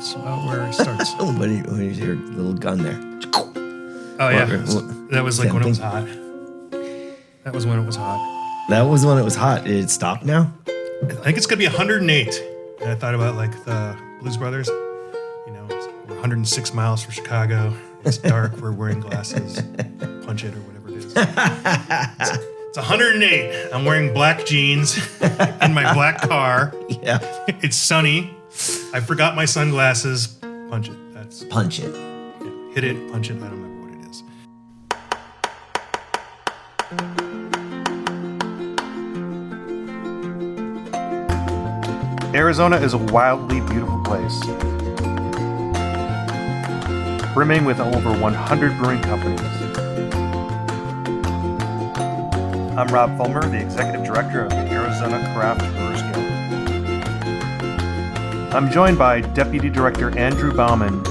That's about where it starts. What is your little gun there? Oh, yeah. That was like when it was hot. That was when it was hot. That was when it was hot. Did it stop now? I think it's going to be 108. And I thought about like the Blues Brothers. You know, we're 106 miles from Chicago. It's dark. We're wearing glasses. Punch it or whatever it is. It's 108. I'm wearing black jeans in my black car. Yeah. It's sunny. I forgot my sunglasses. Punch it. That's Punch it. yeah, hit it, punch it. I don't remember what it is. Arizona is a wildly beautiful place, brimming with over 100 brewing companies. I'm Rob Fulmer, the Executive Director of the Arizona Craft Brewers Guild. I'm joined by Deputy Director Andrew Bauman.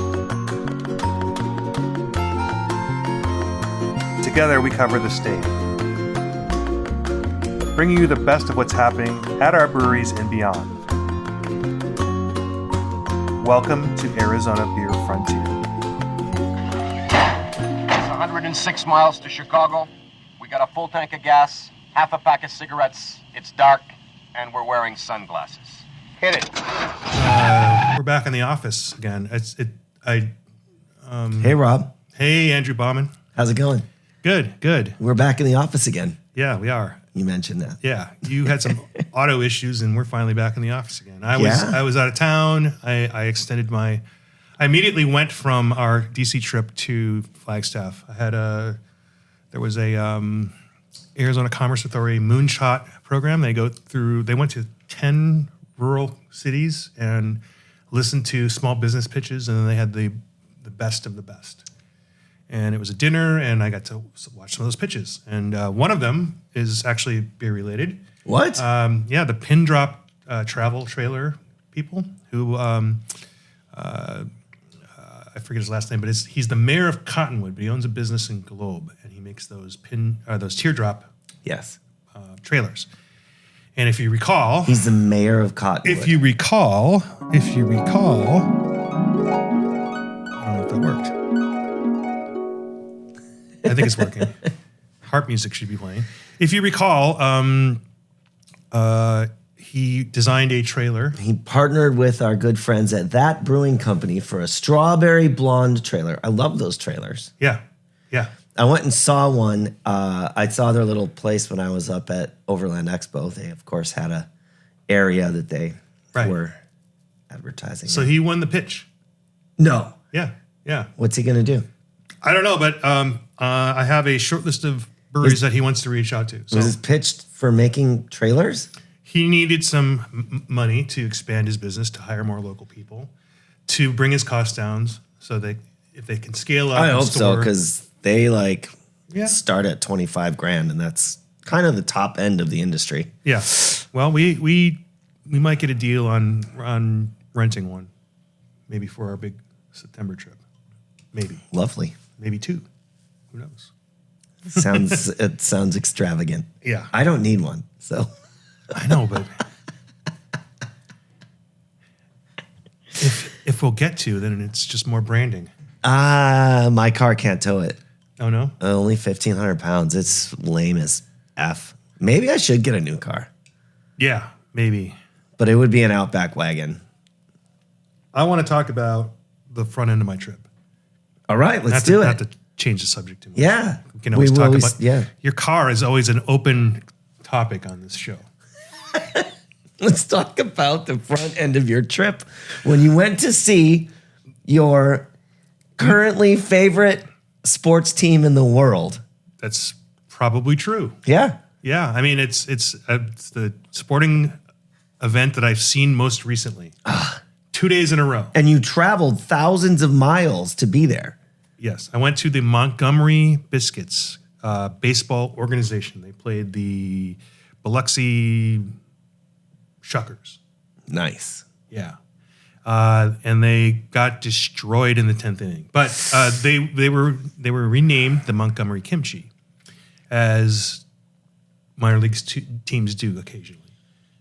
Together we cover the state, bringing you the best of what's happening at our breweries and beyond. Welcome to Arizona Beer Frontier. It's 106 miles to Chicago. We got a full tank of gas, half a pack of cigarettes. It's dark, and we're wearing sunglasses. Hit it. We're back in the office again. Hey, Rob. Hey, Andrew Bauman. How's it going? Good. We're back in the office again. Yeah, we are. You mentioned that. Yeah, you had some auto issues, and we're finally back in the office again. I was out of town. I immediately went from our DC trip to Flagstaff. There was a Arizona Commerce Authority moonshot program. They went to 10 rural cities and listened to small business pitches, and then they had the best of the best. And it was a dinner, and I got to watch some of those pitches. And one of them is actually beer related. What? Yeah, the Pin Drop travel trailer people who I forget his last name, but he's the mayor of Cottonwood, but he owns a business in Globe, and he makes those teardrop Yes. trailers. And if you recall, He's the mayor of Cottonwood. If you recall, I don't know if that worked. I think it's working. Harp music should be playing. If you recall, he designed a trailer. He partnered with our good friends at That Brewing Company for a strawberry blonde trailer. I love those trailers. Yeah. I went and saw one. I saw their little place when I was up at Overland Expo. They, of course, had a area that they were advertising. So he won the pitch. No. Yeah. What's he going to do? I don't know, but I have a short list of breweries that he wants to reach out to. So Was this pitched for making trailers? he needed some money to expand his business, to hire more local people, to bring his costs down so that if they can scale up. I hope so, because they Yeah. start at 25 grand, and that's kind of the top end of the industry. Yeah. Well, we might get a deal on renting one, maybe for our big September trip. Maybe. Lovely. Maybe two. Who knows? It sounds extravagant. Yeah. I don't need one, so. I know, but if we'll get to, then it's just more branding. My car can't tow it. Oh, no? Only 1,500 pounds. It's lame as F. Maybe I should get a new car. Yeah, maybe. But it would be an Outback wagon. I want to talk about the front end of my trip. All right, let's do it. Not to change the subject too much. Yeah. We can always talk about. Yeah. Your car is always an open topic on this show. Let's talk about the front end of your trip when you went to see your currently favorite sports team in the world. That's probably true. Yeah. Yeah, I mean it's the sporting event that I've seen most recently. 2 days in a row. And you traveled thousands of miles to be there. Yes, I went to the Montgomery Biscuits baseball organization. They played the Biloxi Shuckers. Nice. Yeah. And they got destroyed in the 10th inning. But they were renamed the Montgomery Kimchi, as minor league teams do occasionally.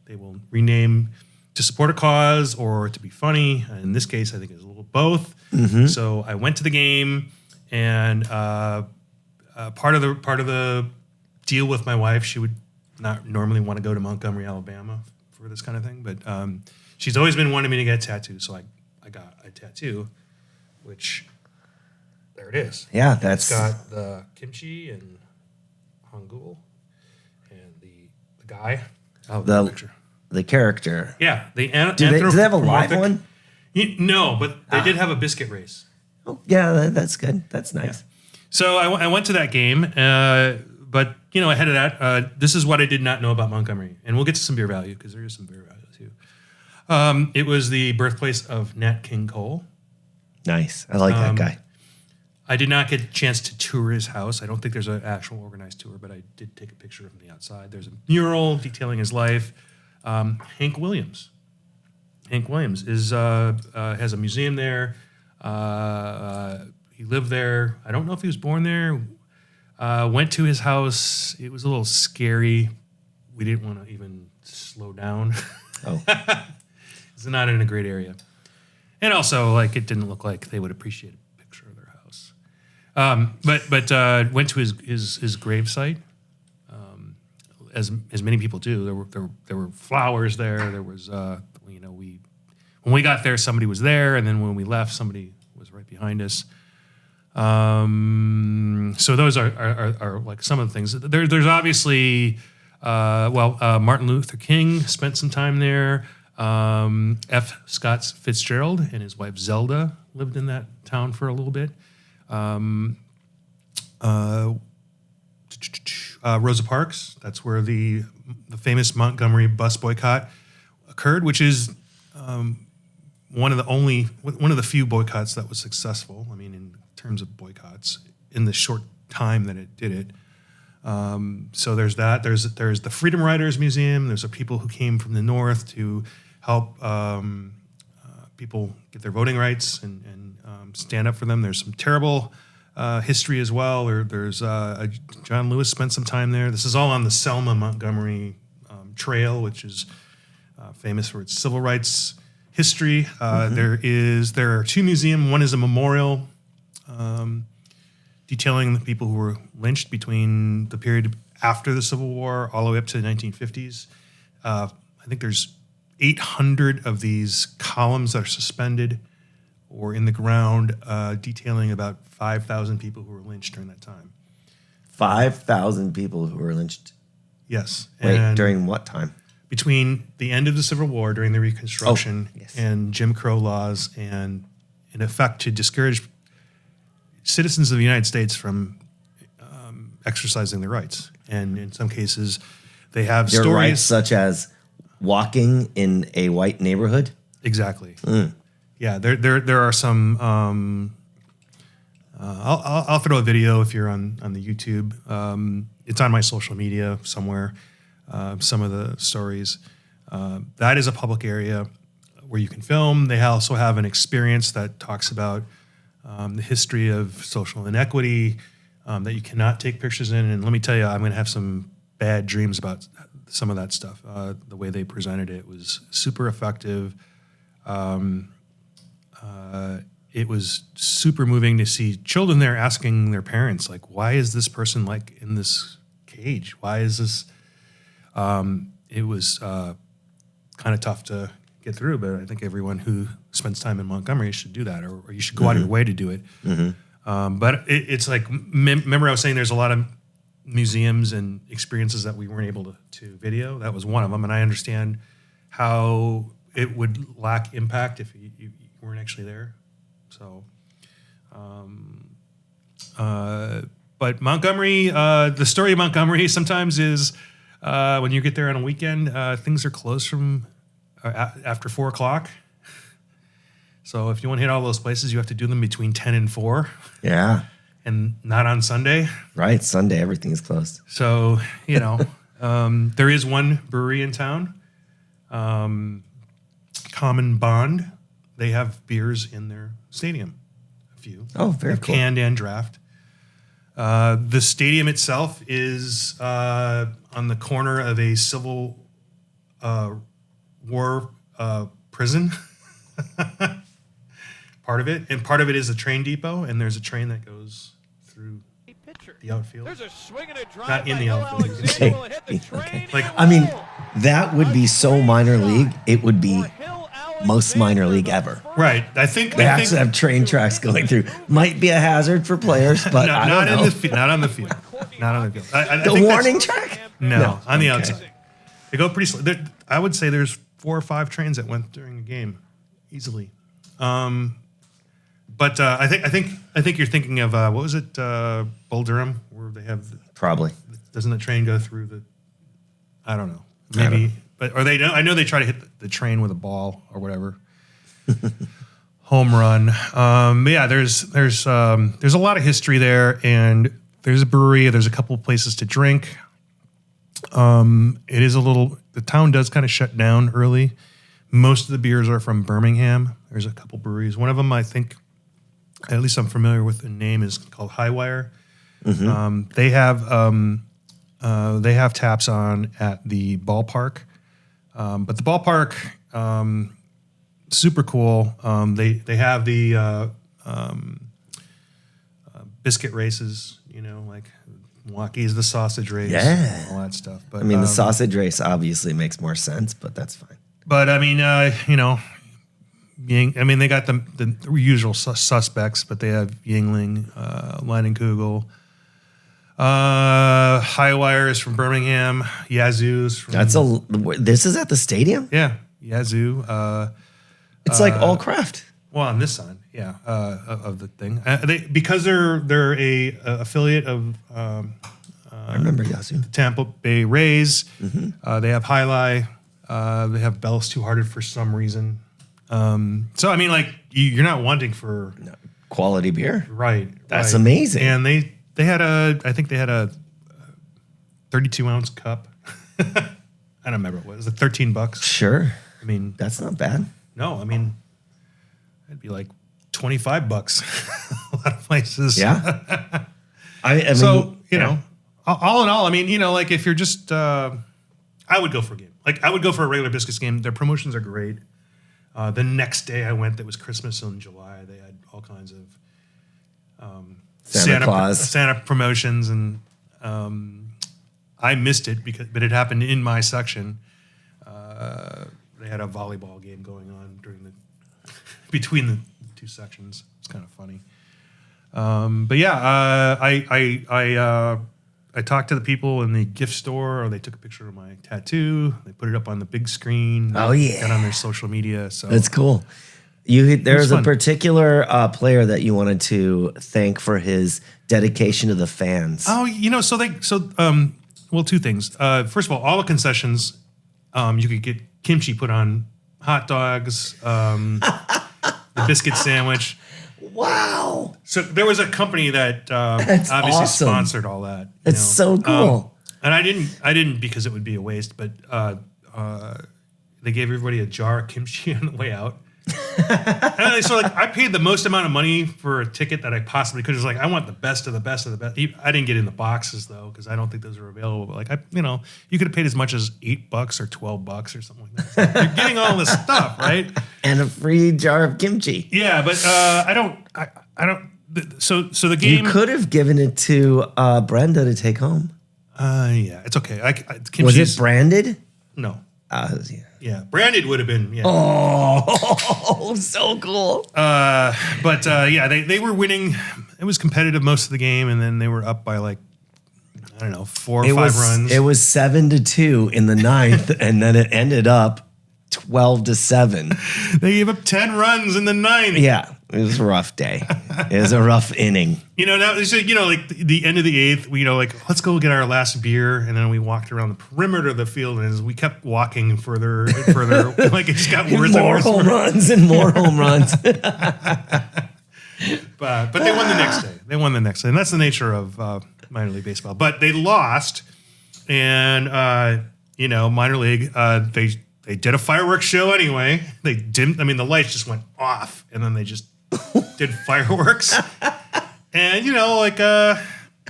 They will rename to support a cause or to be funny. In this case, I think it was a little both. So I went to the game, and part of the deal with my wife, she would not normally want to go to Montgomery, Alabama for this kind of thing, but she's always been wanting me to get a tattoo, so I got a tattoo, which there it is. Yeah, that's it's got the Kimchi and Hangul and the guy. Oh, the picture. The character. Yeah, the do they have a live one? No, but they did have a biscuit race. Oh, yeah, that's good. That's nice. Yeah. So I went to that game, but ahead of that, this is what I did not know about Montgomery, and we'll get to some beer value because there is some beer value too. It was the birthplace of Nat King Cole. Nice. I like that guy. I did not get a chance to tour his house. I don't think there's an actual organized tour, but I did take a picture from the outside. There's a mural detailing his life. Hank Williams. Hank Williams has a museum there. He lived there. I don't know if he was born there. Went to his house. It was a little scary. We didn't want to even slow down. Oh. It's not in a great area. And also, like, it didn't look like they would appreciate a picture of their house. But went to his gravesite, as many people do. There were flowers there. There was, when we got there, somebody was there, and then when we left, somebody was right behind us. So those are like some of the things. There's obviously, Martin Luther King spent some time there. F. Scott Fitzgerald and his wife Zelda lived in that town for a little bit. Rosa Parks, that's where the famous Montgomery bus boycott occurred, which is one of the few boycotts that was successful. I mean, in terms of boycotts, in the short time that it did it. So there's that. There's the Freedom Riders Museum. There's people who came from the North to help people get their voting rights and stand up for them. There's some terrible history as well. There's John Lewis spent some time there. This is all on the Selma Montgomery Trail, which is famous for its civil rights history. There are two museums. One is a memorial detailing the people who were lynched between the period after the Civil War all the way up to the 1950s. I think there's 800 of these columns that are suspended or in the ground, detailing about 5,000 people who were lynched during that time. 5,000 people who were lynched? Yes. Wait, during what time? Between the end of the Civil War, during the Reconstruction, yes. and Jim Crow laws, and in effect to discourage citizens of the United States from exercising their rights. And in some cases, they have their stories rights such as walking in a white neighborhood. Exactly. Yeah, there are some. I'll throw a video if you're on the YouTube. It's on my social media somewhere. Some of the stories. That is a public area where you can film. They also have an experience that talks about the history of social inequity that you cannot take pictures in. And let me tell you, I'm going to have some bad dreams about some of that stuff. The way they presented it was super effective. It was super moving to see children there asking their parents, like, why is this person like in this cage? Why is this? It was kind of tough to get through, but I think everyone who spends time in Montgomery should do that, or you should go out of your way to do it. But it's like, remember I was saying there's a lot of museums and experiences that we weren't able to video. That was one of them, and I understand how it would lack impact if you weren't actually there. So, but Montgomery, the story of Montgomery sometimes is when you get there on a weekend, things are closed from after 4 o'clock. So if you want to hit all those places, you have to do them between 10 and 4. Yeah. And not on Sunday. Right. Sunday, everything is closed. So, there is one brewery in town, Common Bond. They have beers in their stadium, a few. Oh, very cool. Canned and draft. The stadium itself is on the corner of a Civil War prison. Part of it, and part of it is a train depot, and there's a train that goes through the outfield. There's a swing and a drive. Not in the outfield. Alexander will hit the train. Like, I mean, that would be so minor league. It would be most minor league ever. right. I think They actually have train tracks going through. Might be a hazard for players, but no, I not don't in know. the field. Not on the field. Not on the field. I The think warning that's- track? No, on the Okay. outside. They go pretty slow. I would say there's 4 or 5 trains that went during the game, easily. But I think you're thinking of what was it, Bull Durham, where they have Probably. doesn't the train go through the? I don't know, I don't maybe, know. but or they I know they try to hit the train with a ball or whatever. Home run. But yeah, there's a lot of history there, and there's a brewery. There's a couple of places to drink. It is the town does kind of shut down early. Most of the beers are from Birmingham. There's a couple breweries. One of them, I think, at least I'm familiar with the name, is called Highwire. Mm-hmm. They have taps on at the ballpark. But the ballpark, super cool. They have the biscuit races, like Milwaukee's the sausage race, Yeah. all that stuff. But I mean, the sausage race obviously makes more sense, but that's fine. But I mean, they got the usual suspects, but they have Yingling, Leinenkugel, Highwire is from Birmingham, Yazoo's from This is at the stadium? Yazoo. It's like all craft. Well, on this side, of the thing, because they're a affiliate of I remember Yazoo. Tampa Bay Rays. Mm-hmm. They have Highlight. They have Bell's Two Hearted for some reason. So I mean, like you're not wanting for Quality beer. right. That's right. amazing. And I think they had a 32-ounce cup. I don't remember what it was. It $13. Sure. I mean, That's not bad. no, I mean, it'd be like $25 a lot of places. Yeah. I mean, So, all in all, I mean, like if you're just, I would go for a game. Like I would go for a regular Biscuits game. Their promotions are great. The next day I went, that was Christmas in July. They had all kinds of Santa Claus. Santa promotions, and I missed it but it happened in my section. They had a volleyball game going on between the two sections. It's kind of funny. But yeah, I talked to the people in the gift store, or they took a picture of my tattoo. They put it up on the big screen. Oh, yeah. And on their social media. So That's cool. There's a fun. particular player that you wanted to thank for his dedication to the fans. Oh, well, two things. First of all the concessions, you could get kimchi put on hot dogs, the biscuit sandwich. Wow. So there was a company that That's obviously awesome. sponsored all that. It's so cool. And I didn't because it would be a waste, but they gave everybody a jar of kimchi on the way out. And so I paid the most amount of money for a ticket that I possibly could. It was like, I want the best of the best of the best. I didn't get in the boxes though, because I don't think those are available. But you could have paid as much as $8 or $12 or something like that. You're getting all this stuff, right? And a free jar of kimchi. Yeah, but I don't. So the game. You could have given it to Brenda to take home. Yeah, it's okay. Was it branded? No. Yeah. Yeah, branded would have been. Yeah. Oh, so cool. But they were winning. It was competitive most of the game, and then they were up by 4 or 5 runs. It was 7-2 in the 9th, and then it ended up 12-7. They gave up 10 runs in the 9th. Yeah, it was a rough day. It was a rough inning. Now the end of the 8th, let's go get our last beer, and then we walked around the perimeter of the field, and as we kept walking further and further, it just got worse and More worse. home runs and more home runs. But they won the next day. And that's the nature of minor league baseball. But they lost, and minor league they did a fireworks show anyway. They dimmed. I mean, the lights just went off, and then they just did fireworks. And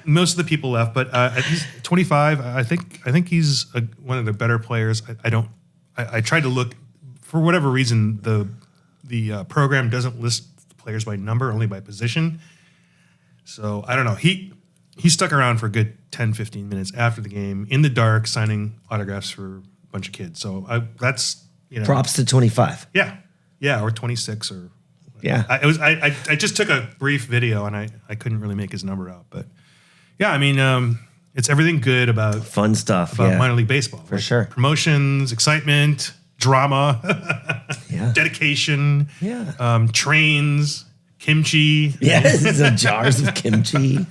most of the people left, but he's 25. I think he's one of the better players. I tried to look for whatever reason, the program doesn't list the players by number, only by position. So I don't know. He stuck around for a good 10, 15 minutes after the game in the dark, signing autographs for a bunch of kids. So that's, Props to 25. Yeah, or 26 or. Yeah. I just took a brief video and I couldn't really make his number out, but yeah, I mean, it's everything good about Fun stuff. about minor league baseball. For sure. Promotions, excitement, drama, Yeah. dedication, Yeah. trains, kimchi. Yes, the jars of kimchi.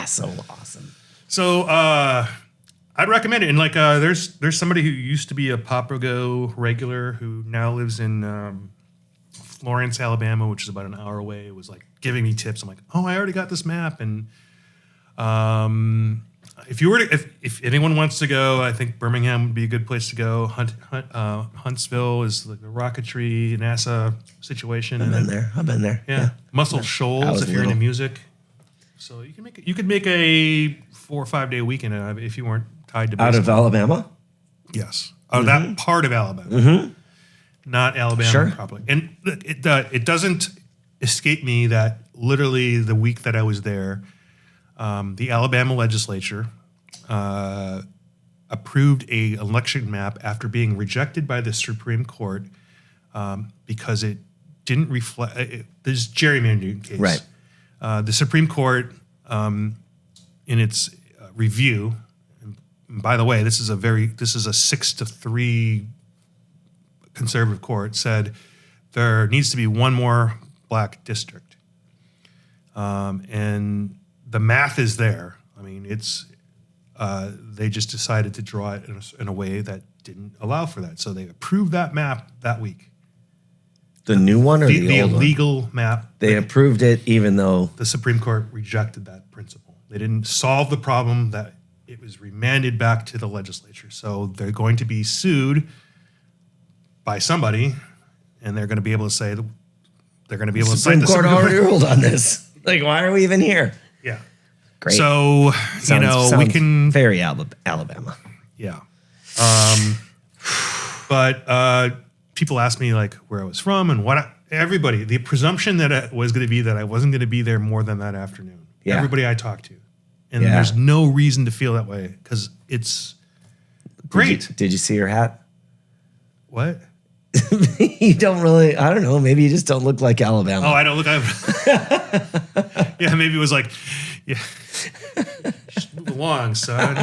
So awesome. So I'd recommend it. And like, there's somebody who used to be a Papago regular who now lives in Florence, Alabama, which is about an hour away. It was like giving me tips. I'm like, oh, I already got this map. And if anyone wants to go, I think Birmingham would be a good place to go. Huntsville is like the rocketry NASA situation. I've been there. Yeah. Muscle Shoals if you're into music. So you could make a 4 or 5 day weekend if you weren't tied to baseball. Out of Alabama? Yes. Oh, that part of Alabama. Not Alabama properly. And it doesn't escape me that literally the week that I was there, the Alabama legislature approved a election map after being rejected by the Supreme Court because it didn't reflect. This gerrymandering case. Right. The Supreme Court, in its review, and by the way, this is a 6-3 conservative court, said there needs to be one more black district, and the math is there. I mean, they just decided to draw it in a way that didn't allow for that, so they approved that map that week. The new one or the old one? The illegal map. They approved it even though the Supreme Court rejected that principle. They didn't solve the problem that it was remanded back to the legislature. So they're going to be sued by somebody, and they're going to be able to say they're going to be able to cite the Supreme Court already ruled on this. Like, why are we even here? Yeah. Great. So we can very Alabama. Yeah. But people ask me like where I was from and the presumption that it was going to be that I wasn't going to be there more than that afternoon. Yeah. Everybody I talked to. And there's no reason to feel that way because it's great. Did you see her hat? What? You don't really, I don't know, maybe you just don't look like Alabama. Oh, I don't look. Yeah, maybe it was like, yeah, just move along, son.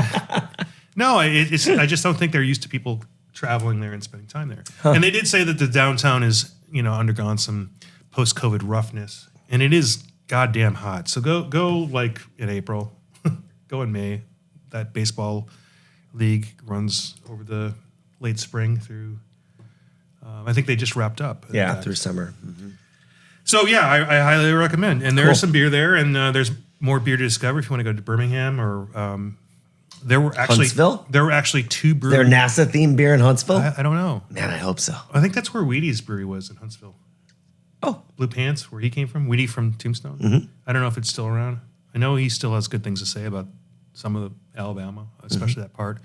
No, I just don't think they're used to people traveling there and spending time there. Huh. And they did say that the downtown is, undergone some post-COVID roughness, and it is goddamn hot. So go like in April, go in May. That baseball league runs over the late spring through. I think they just wrapped up. Through summer. Mm-hmm. So yeah, I highly recommend. And there's some beer there, and there's more beer to discover if you want to go to Birmingham or. There were actually Huntsville? There were actually two breweries. Their NASA themed beer in Huntsville? I don't know. Man, I hope so. I think that's where Wheaties brewery was in Huntsville. Oh, Blue Pants, where he came from. Wheatie from Tombstone. Mm-hmm. I don't know if it's still around. I know he still has good things to say about some of the Alabama, especially that part.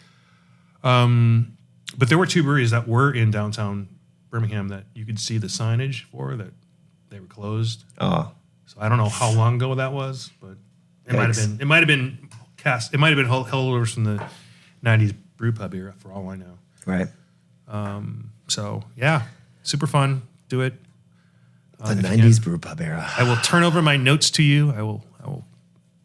But there were two breweries that were in downtown Birmingham that you could see the signage for that they were closed. Oh, so I don't know how long ago that was, but it might have been. It might have been cast. It might have been holdovers from the '90s brew pub era, for all I know. Right. So yeah, super fun. Do it. The '90s brew pub era. I will turn over my notes to you. I will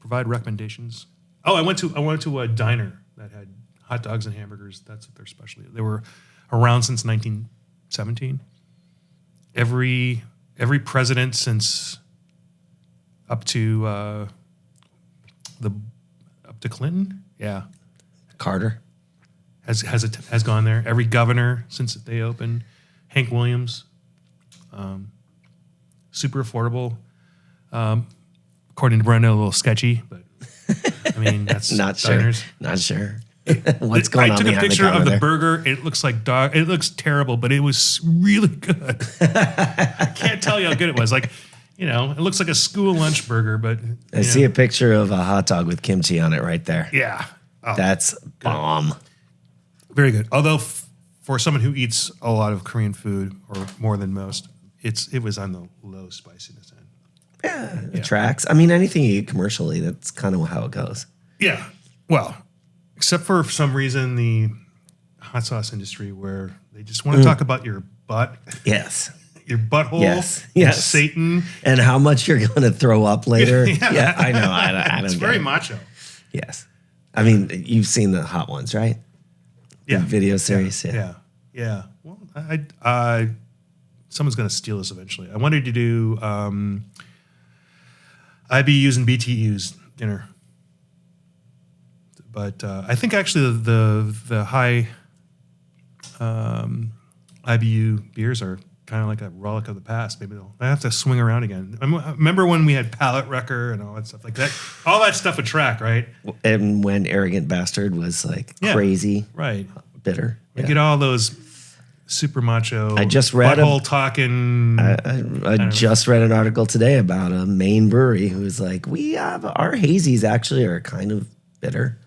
provide recommendations. Oh, I went to a diner that had hot dogs and hamburgers. That's what their specialty. They were around since 1917. Every president since up to Clinton, yeah, Carter has gone there. Every governor since they opened. Hank Williams, super affordable. According to Brenda, a little sketchy, but I mean that's not diners. Sure. Not sure. What's going on? I took a picture of the there? burger. It looks like dog. It looks terrible, but it was really good. I can't tell you how good it was. Like, it looks like a school lunch burger, but I see a picture of a hot dog with kimchi on it right there. Yeah, That's bomb. Very good. Although for someone who eats a lot of Korean food or more than most, it was on the low spiciness end. Yeah, it tracks. I mean, anything you eat commercially, that's kind of how it goes. Yeah. Well, except for some reason, the hot sauce industry where they just want to talk about your butt. Yes. Your butthole. Yes. Satan. And how much you're going to throw up later. Yeah, I know. I don't It's get very it. macho. Yes. I mean, you've seen the hot ones, right? Yeah. The video series. Yeah. Well, someone's going to steal this eventually. I wanted to do IBUs and BTUs dinner. But I think actually the high IBU beers are kind of like a relic of the past. Maybe I have to swing around again. I remember when we had Palette Wrecker and all that stuff like that. All that stuff would track, right? And when Arrogant Bastard was like crazy, right? Bitter. We get all those super macho. I just read butthole talking. I just read an article today about a Maine brewery who's like, we have our hazies actually are kind of bitter.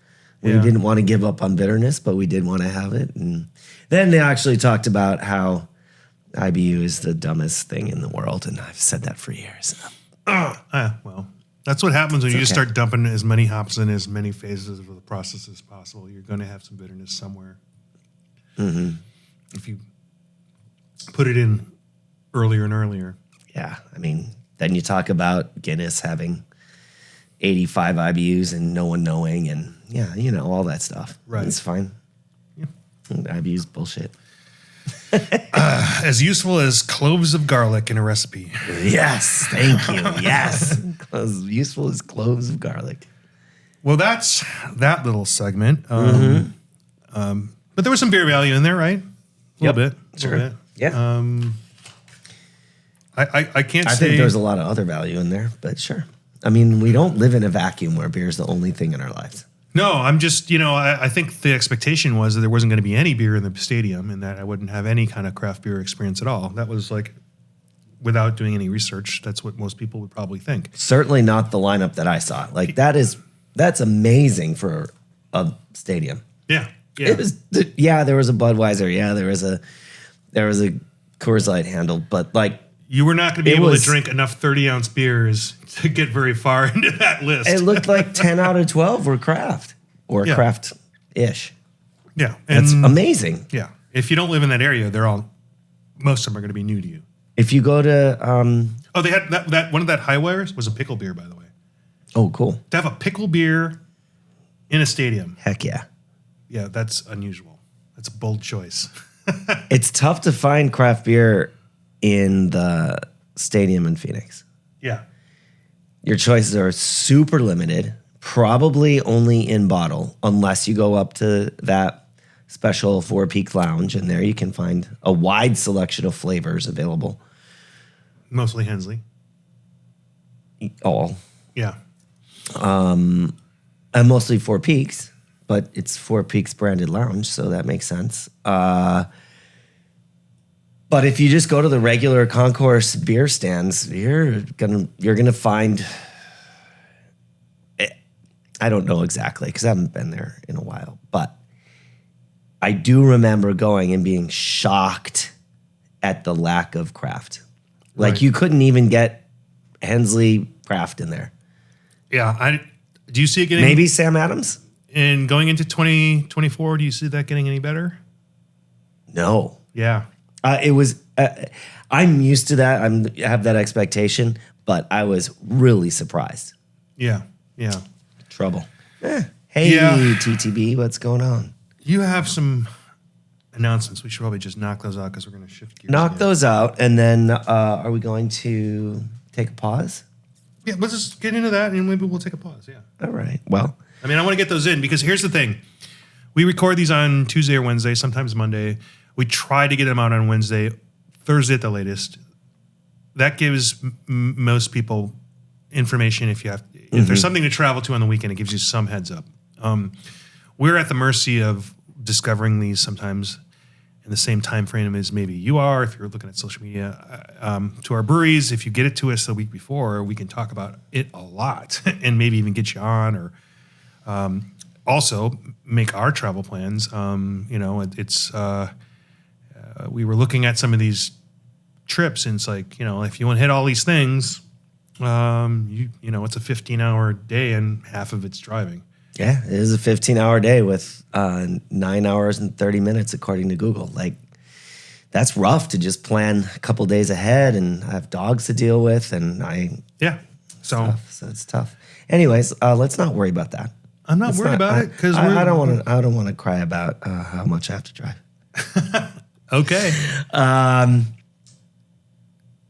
We didn't want to give up on bitterness, but we did want to have it. And then they actually talked about how IBU is the dumbest thing in the world, and I've said that for years. Well, that's what happens when you just start dumping as many hops in as many phases of the process as possible. You're going to have some bitterness somewhere. Mm-hmm. If you put it in earlier and earlier. Yeah, I mean, then you talk about Guinness having 85 IBUs and no one knowing, and all that stuff. Right. It's fine. Yeah. IBU's bullshit. As useful as cloves of garlic in a recipe. Yes, thank you. Yes. As useful as cloves of garlic. Well, that's that little segment. But there was some beer value in there, right? A little bit. Sure. A little bit. Yeah. I can't I say. think there's a lot of other value in there, but sure. I mean, we don't live in a vacuum where beer is the only thing in our lives. No, I'm just, I think the expectation was that there wasn't going to be any beer in the stadium and that I wouldn't have any kind of craft beer experience at all. That was like, without doing any research, that's what most people would probably think. Certainly not the lineup that I saw. Like that's amazing for a stadium. Yeah. It was, there was a Budweiser. Yeah, there was a Coors Light handle, but like, you were not going to be able to drink enough 30-ounce beers to get very far into that list. It looked like 10 out of 12 were craft or craft-ish. Yeah. That's amazing. Yeah. If you don't live in that area, most of them are going to be new to you. If you go to... they had that one of that Highwires was a pickle beer, by the way. Oh, cool. To have a pickle beer in a stadium. Heck yeah. Yeah, that's unusual. That's a bold choice. It's tough to find craft beer in the stadium in Phoenix. Yeah. Your choices are super limited, probably only in bottle, unless you go up to that special Four Peak Lounge, and there you can find a wide selection of flavors available. Mostly Hensley. All. Yeah. And mostly Four Peaks, but it's Four Peaks branded lounge, so that makes sense. But if you just go to the regular concourse beer stands, you're gonna find. I don't know exactly because I haven't been there in a while, but I do remember going and being shocked at the lack of craft. Like you couldn't even get Hensley craft in there. Yeah. Do you see it getting Maybe Sam Adams? And going into 2024? Do you see that getting any better? No. Yeah. It was. I'm used to that. I have that expectation, but I was really surprised. Yeah. Yeah. Trouble. Hey, Yeah. TTB, what's going on? You have some announcements. We should probably just knock those out because we're going to shift gears. Knock again. those out, and then are we going to take a pause? Yeah, let's just get into that and maybe we'll take a pause. Yeah. All right. Well, I mean, I want to get those in because here's the thing. We record these on Tuesday or Wednesday, sometimes Monday. We try to get them out on Wednesday, Thursday at the latest. That gives most people information if there's something to travel to on the weekend, it gives you some heads up. We're at the mercy of discovering these sometimes in the same time frame as maybe you are if you're looking at social media. To our breweries, if you get it to us the week before, we can talk about it a lot and maybe even get you on or also make our travel plans. we were looking at some of these trips, and it's like, if you want to hit all these things, it's a 15-hour day and half of it's driving. Yeah, it is a 15-hour day with 9 hours and 30 minutes according to Google. Like, that's rough to just plan a couple days ahead, and I have dogs to deal with, and so it's tough. Anyways, let's not worry about that. I'm not worried about it because I don't want to cry about how much I have to drive. Okay.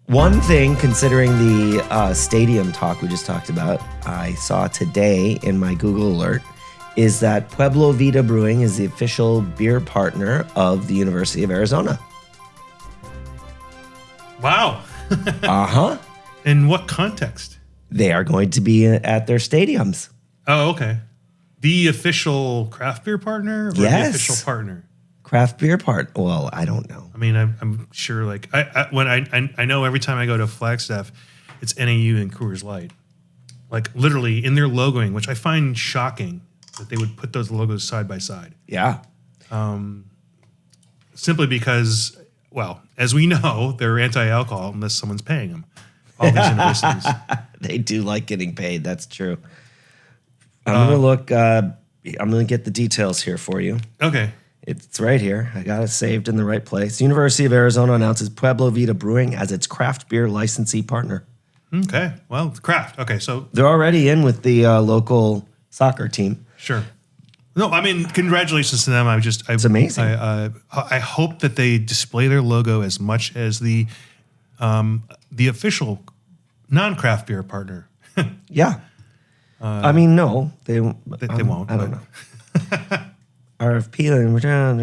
One thing, considering the stadium talk we just talked about, I saw today in my Google alert, is that Pueblo Vida Brewing is the official beer partner of the University of Arizona. Wow. In what context? They are going to be at their stadiums. Oh, okay. The official craft beer partner or the official partner? Craft beer part. Well, I don't know. I mean, I'm sure. Like, I know every time I go to Flagstaff, it's NAU and Coors Light. Like, literally in their logoing, which I find shocking that they would put those logos side by side. Yeah. Simply because, well, as we know, they're anti-alcohol unless someone's paying them. All these universities. They do like getting paid. That's true. I'm going to look. I'm going to get the details here for you. Okay. It's right here. I got it saved in the right place. University of Arizona announces Pueblo Vida Brewing as its craft beer licensee partner. Okay. Well, craft. Okay. So they're already in with the local soccer team. Sure. No, I mean, congratulations to them. It's amazing. I hope that they display their logo as much as the official non-craft beer partner. Yeah. I mean, no, they won't. I don't know. RFP and return.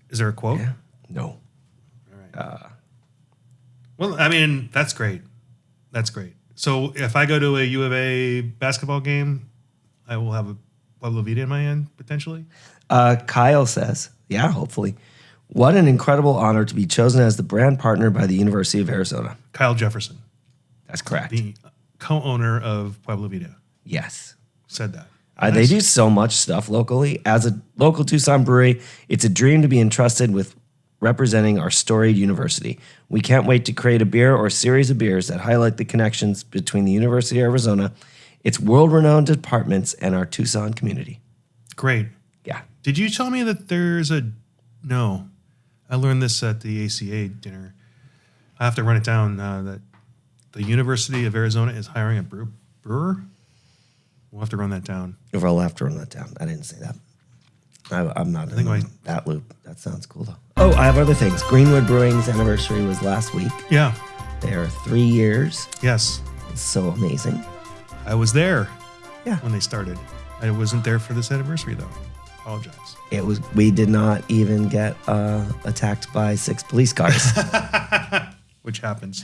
Is there a quote? Yeah. No. All right. Well, I mean, that's great. That's great. So if I go to a U of A basketball game, I will have a Pueblo Vida in my hand, potentially? Kyle says, yeah, hopefully. What an incredible honor to be chosen as the brand partner by the University of Arizona. Kyle Jefferson. That's correct. The co-owner of Pueblo Vida. Yes. Said that. Nice. They do so much stuff locally. As a local Tucson brewery, it's a dream to be entrusted with representing our storied university. We can't wait to create a beer or series of beers that highlight the connections between the University of Arizona, its world-renowned departments, and our Tucson community. Great. Yeah. Did you tell me that there's no, I learned this at the ACA dinner. I have to run it down, that the University of Arizona is hiring a brewer. We'll have to run that down. We'll have to run that down. I didn't say that. I'm not in that loop. That sounds cool, though. Oh, I have other things. Greenwood Brewing's anniversary was last week. Yeah. They are 3 years. Yes. It's so amazing. I was there. Yeah. When they started. I wasn't there for this anniversary, though. Apologize. We did not even get attacked by 6 police cars. Which happens.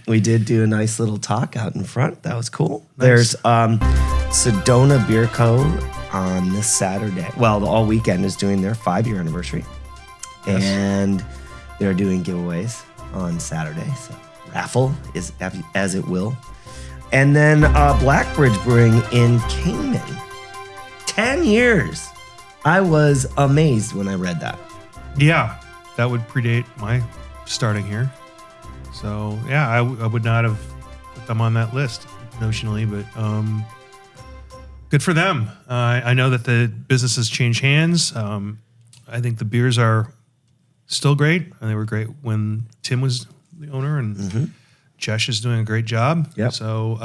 We did do a nice little talk out in front. That was cool. Nice. There's Sedona Beer Co. on this Saturday. Well, all weekend is doing their 5-year anniversary. Yes. And they're doing giveaways on Saturday. So raffle is as it will. And then Blackbridge Brewing in Kingman. 10 years. I was amazed when I read that. Yeah, that would predate my starting here. So, yeah, I would not have put them on that list notionally, but good for them. I know that the business has changed hands. I think the beers are still great. And they were great when Tim was the owner, and Jesh is doing a great job. Yep. So,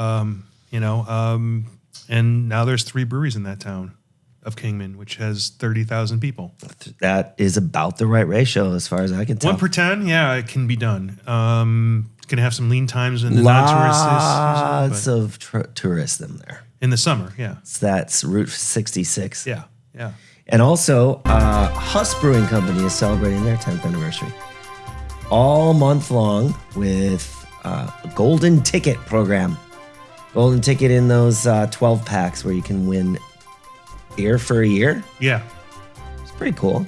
and now there's 3 breweries in that town of Kingman, which has 30,000 people. That is about the right ratio as far as I can tell. 1 per 10, yeah, it can be done. It's going to have some lean times in the non-tourist season. Lots of tourists in there. In the summer, yeah. So that's Route 66. Yeah, yeah. And also, Huss Brewing Company is celebrating their 10th anniversary. All month long with a golden ticket program. Golden ticket in those 12 packs where you can win beer for a year. Yeah. It's pretty cool.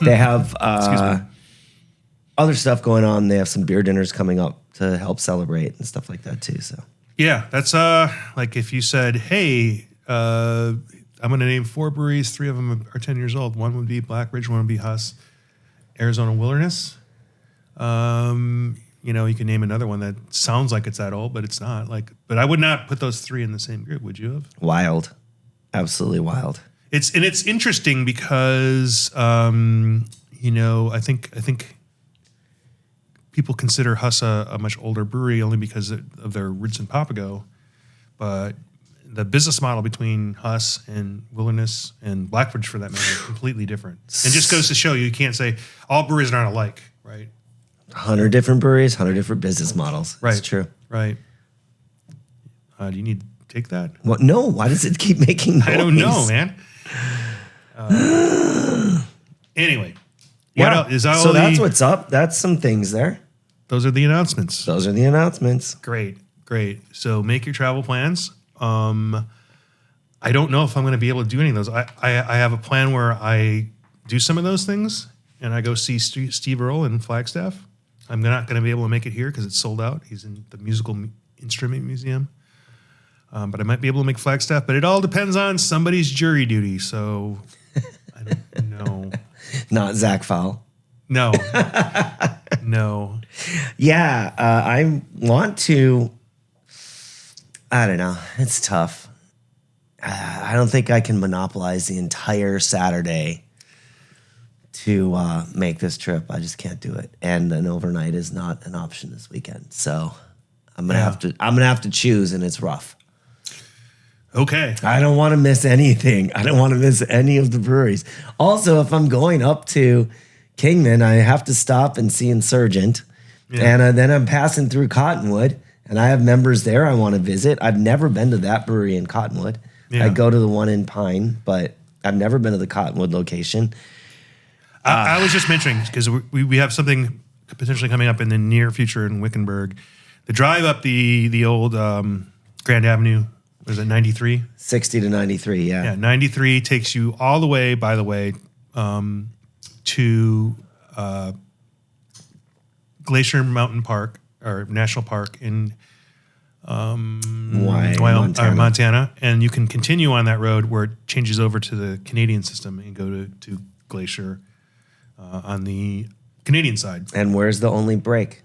They have other stuff going on. They have some beer dinners coming up to help celebrate and stuff like that too. So yeah, that's like if you said, hey, I I'm going to name 4 breweries. 3 of them are 10 years old. One would be Blackridge, one would be Huss, Arizona Wilderness. You can name another one that sounds like it's that old, but it's not. But I would not put those 3 in the same group. Would you have? Wild, absolutely wild. It's interesting because I think people consider Huss a much older brewery only because of their roots in Papago, but the business model between Huss and Wilderness and Blackridge, for that matter, is completely different. And just goes to show you can't say all breweries aren't alike, right? 100 different breweries, 100 different business models. Right. It's true. Right. Do you need to take that? What? No. Why does it keep making noise? I don't know, man. Anyway. Yeah. What else? Is that so all that's what's up. That's some things there. Those are the announcements. Those are the announcements. Great. So make your travel plans. I don't know if I'm going to be able to do any of those. I have a plan where I do some of those things and I go see Steve Earle in Flagstaff. I'm not going to be able to make it here because it's sold out. He's in the Musical Instrument Museum. But I might be able to make Flagstaff. But it all depends on somebody's jury duty. So I don't know. Not Zach Fowl. No. No. Yeah, I want to. I don't know. It's tough. I don't think I can monopolize the entire Saturday to make this trip. I just can't do it. And an overnight is not an option this weekend. So I'm gonna have to. I'm gonna have to choose, and it's rough. Okay. I don't want to miss anything. I don't want to miss any of the breweries. Also, if I'm going up to Kingman, I have to stop and see Insurgent. Yeah. And then I'm passing through Cottonwood, and I have members there I want to visit. I've never been to that brewery in Cottonwood. Yeah. I go to the one in Pine, but I've never been to the Cottonwood location. I was just mentioning, because we have something potentially coming up in the near future in Wickenburg. The drive up the old Grand Avenue, was it 93? 60 to 93, yeah. Yeah, 93 takes you all the way, by the way, to Glacier Mountain Park, or National Park in Montana. And you can continue on that road where it changes over to the Canadian system and go to Glacier on the Canadian side. And where's the only break?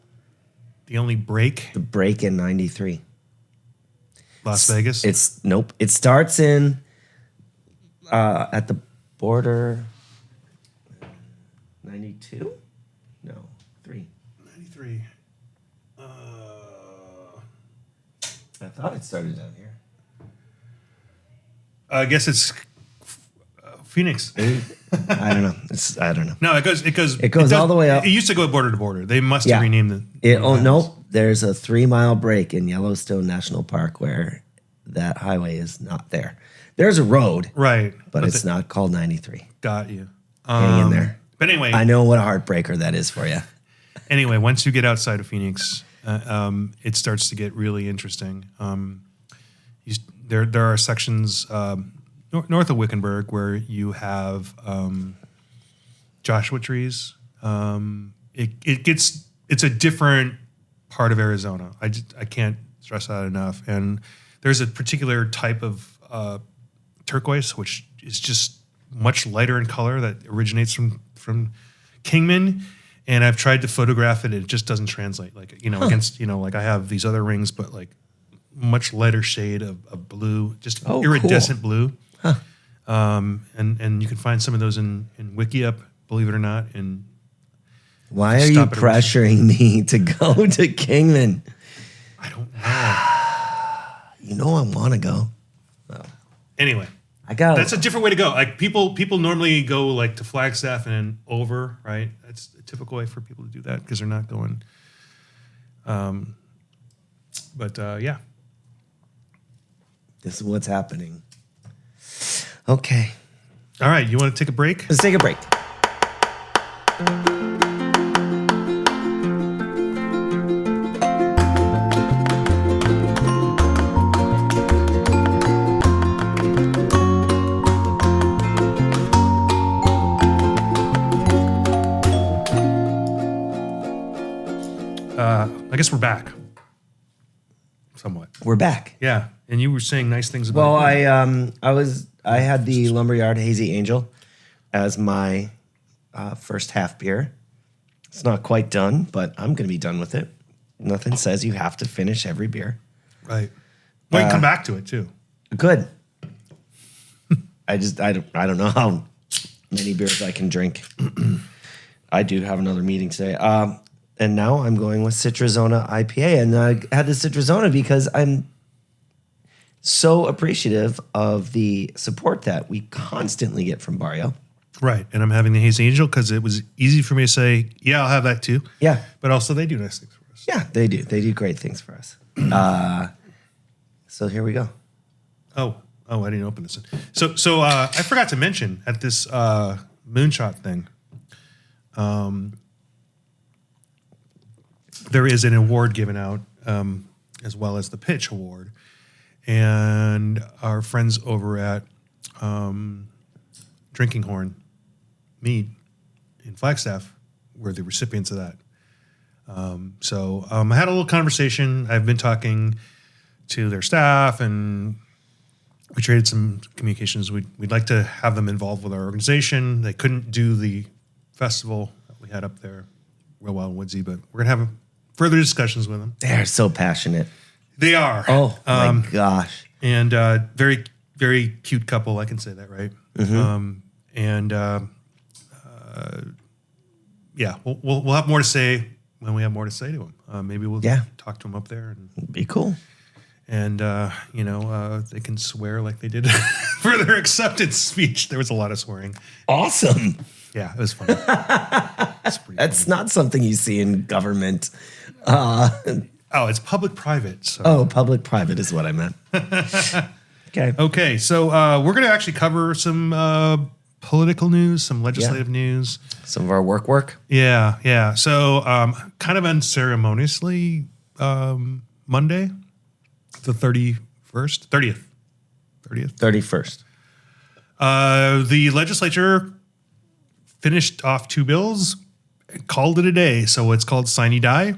The only break? The break in 93. Las Vegas? Nope. It starts in at the border. 92? No, 3. 93. I thought it started down here. I guess it's Phoenix. I don't know. I don't know. No, it goes all the way up. It used to go border to border. They must have renamed it. Nope. There's a 3-mile break in Yellowstone National Park where that highway is not there. There's a road, right? But it's not called 93. Got you. Hang in there. But anyway, I know what a heartbreaker that is for you. Anyway, once you get outside of Phoenix, it starts to get really interesting. There are sections north of Wickenburg where you have Joshua trees. It's a different part of Arizona. I can't stress that enough. And there's a particular type of turquoise, which is just much lighter in color, that originates from Kingman. And I've tried to photograph it. It just doesn't translate. Against, I have these other rings, but like much lighter shade of blue, just iridescent blue. Huh. And you can find some of those in WikiUp, believe it or not. And why are you pressuring me to go to Kingman? I don't know. You know I want to go. Oh. Anyway, that's a different way to go. Like people normally go like to Flagstaff and over, right? That's a typical way for people to do that because they're not going. Yeah. This is what's happening. Okay. All right. You want to take a break? Let's take a break. I guess we're back. Somewhat. We're back. Yeah. And you were saying nice things about I I had the Lumberyard Hazy Angel as my first half beer. It's not quite done, but I'm going to be done with it. Nothing says you have to finish every beer. Right. Well, you can come back to it too. Good. I don't know how many beers I can drink. I do have another meeting today. And now I'm going with Citrazona IPA. And I had the Citrazona because I'm so appreciative of the support that we constantly get from Barrio. Right. And I'm having the Hazy Angel because it was easy for me to say, yeah, I'll have that too. Yeah. But also they do nice things for us. Yeah, they do. They do great things for us. So here we go. Oh, I didn't open this. So I forgot to mention at this moonshot thing, there is an award given out as well as the pitch award. And our friends over at Drinking Horn Mead in Flagstaff were the recipients of that. So I had a little conversation. I've been talking to their staff, and we traded some communications. We'd like to have them involved with our organization. They couldn't do the festival that we had up there, real wild and woodsy, but we're gonna have further discussions with them. They're so passionate. They are. Oh my gosh! And very, very cute couple. I can say that, right? Yeah, we'll have more to say when we have more to say to them. Maybe we'll talk to them up there and be cool. And they can swear like they did for their acceptance speech. There was a lot of swearing. Awesome. Yeah, it was fun. That's not something you see in government. It's public-private. So. Public-private is what I meant. Okay, so we're going to actually cover some political news, some legislative news. Some of our work. Yeah. So kind of unceremoniously, Monday, the 30th. 31st. The legislature finished off 2 bills and called it a day. So it's called Sine Die.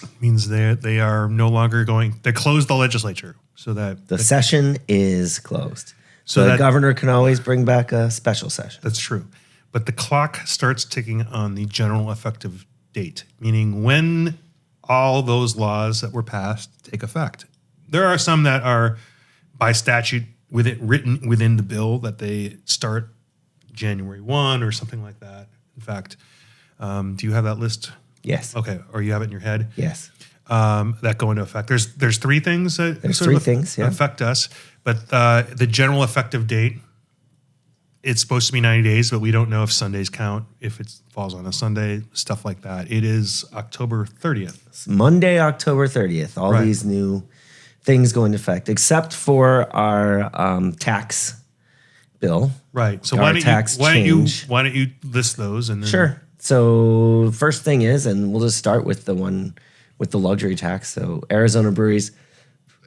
It means they are no longer they closed the legislature so that the session is closed. So the governor can always bring back a special session. That's true. But the clock starts ticking on the general effective date, meaning when all those laws that were passed take effect. There are some that are by statute written within the bill that they start January 1 or something like that. In fact, do you have that list? Yes. Okay. Or you have it in your head? Yes. That go into effect. There's 3 things that affect us, but the general effective date, it's supposed to be 90 days, but we don't know if Sundays count, if it falls on a Sunday, stuff like that. It is October 30th. It's Monday, October 30th. All these new things go into effect, except for our tax bill. Right. So why don't you list those? And then Sure. So first thing is, and we'll just start with the one with the luxury tax. So Arizona breweries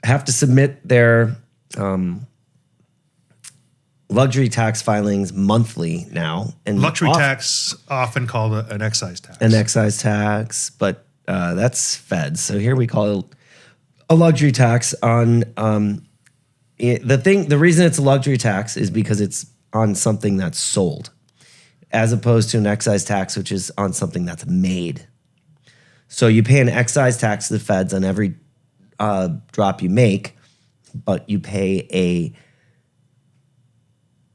have to submit their luxury tax filings monthly now. And luxury tax, often called an excise tax. An excise tax, but that's feds. So here we call it a luxury tax on the reason it's a luxury tax is because it's on something that's sold, as opposed to an excise tax, which is on something that's made. So you pay an excise tax to the feds on every drop you make, but you pay a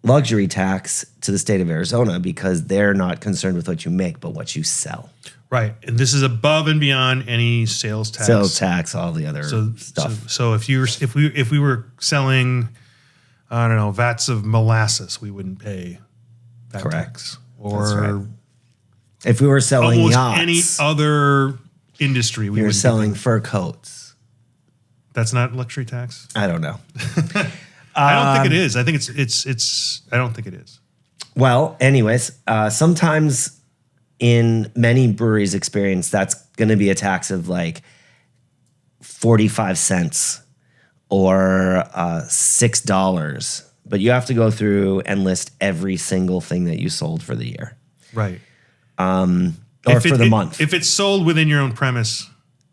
luxury tax to the state of Arizona because they're not concerned with what you make, but what you sell. Right. And this is above and beyond any sales tax. Sales tax, all the other stuff. So if we were selling, I don't know, vats of molasses, we wouldn't pay that tax. Or that's right. If we were selling yachts, any other industry, we were selling fur coats. That's not luxury tax? I don't know. I don't think it is. I think it's I don't think it is. Well, anyways, sometimes in many breweries' experience, that's going to be a tax of like 45 cents or $6. But you have to go through and list every single thing that you sold for the year. Right. Or for the month. If it's sold within your own premise,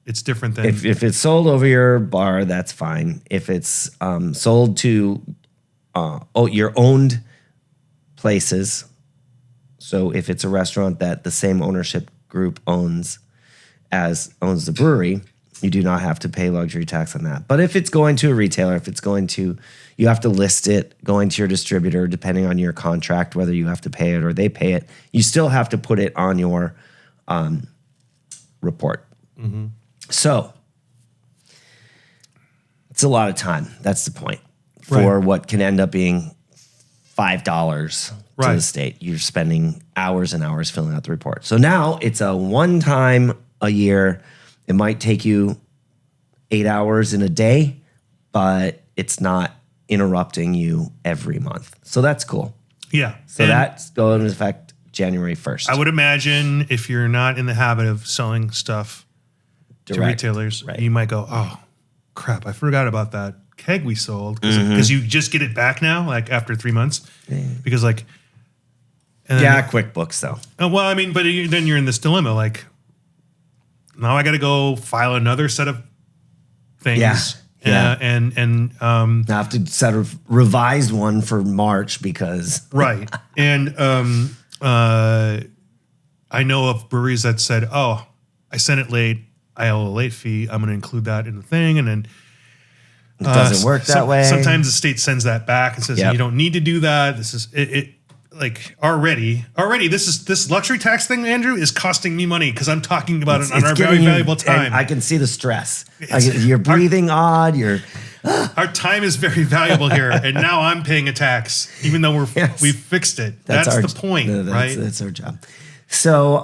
it's different than... If it's sold over your bar, that's fine. If it's sold to your owned places. So if it's a restaurant that the same ownership group owns the brewery, you do not have to pay luxury tax on that. But if it's going to a retailer, you have to list it going to your distributor, depending on your contract, whether you have to pay it or they pay it. You still have to put it on your report. Mm-hmm. So it's a lot of time. That's the point for what can end up being $5 to the state. You're spending hours and hours filling out the report. So now it's a one time a year. It might take you 8 hours in a day, but it's not interrupting you every month. So that's cool. Yeah. So that's going into effect January 1st. I would imagine if you're not in the habit of selling stuff to retailers, you might go, oh, crap, I forgot about that keg we sold. Because you just get it back now, like after 3 months. Because like... QuickBooks though. Well, I mean, but then you're in this dilemma, like... Now I got to go file another set of things. And I have to set a revised one for March because right. And I know of breweries that said, "Oh, I sent it late. I owe a late fee. I'm going to include that in the thing." And then it doesn't work that way. Sometimes the state sends that back and says, "You don't need to do that. This is it." Like already, this luxury tax thing, Andrew, is costing me money because I'm talking about it on our very valuable time. I can see the stress. You're breathing odd. Our time is very valuable here, and now I'm paying a tax, even though we've fixed it. That's the point, right? That's our job. So,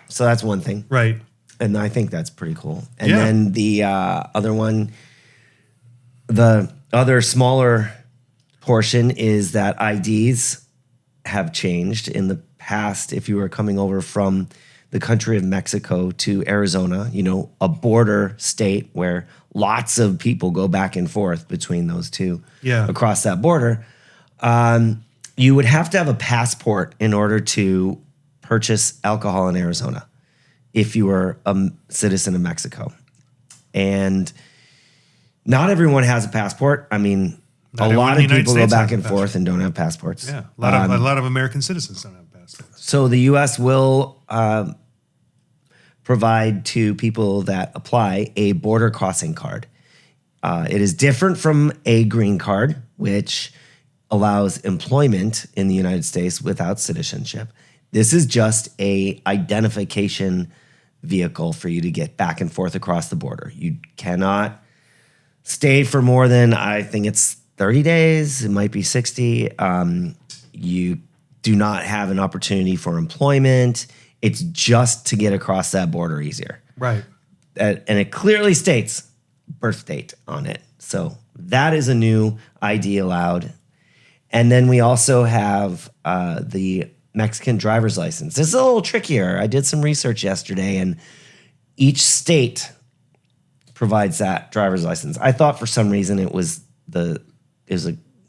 so that's one thing, right? And I think that's pretty cool. And then the other one, the other smaller portion is that IDs have changed in the past. If you were coming over from the country of Mexico to Arizona, a border state where lots of people go back and forth between those two across that border, you would have to have a passport in order to purchase alcohol in Arizona if you were a citizen of Mexico. And not everyone has a passport. I mean, a lot of people go back and forth and don't have passports. Yeah, a lot of American citizens don't have passports. So the U.S. will provide to people that apply a border crossing card. It is different from a green card, which allows employment in the United States without citizenship. This is just a identification vehicle for you to get back and forth across the border. You cannot stay for more than, I think it's 30 days, it might be 60. You do not have an opportunity for employment. It's just to get across that border easier. Right. And it clearly states birth date on it. So that is a new ID allowed. And then we also have the Mexican driver's license. This is a little trickier. I did some research yesterday, and each state provides that driver's license. I thought for some reason it was a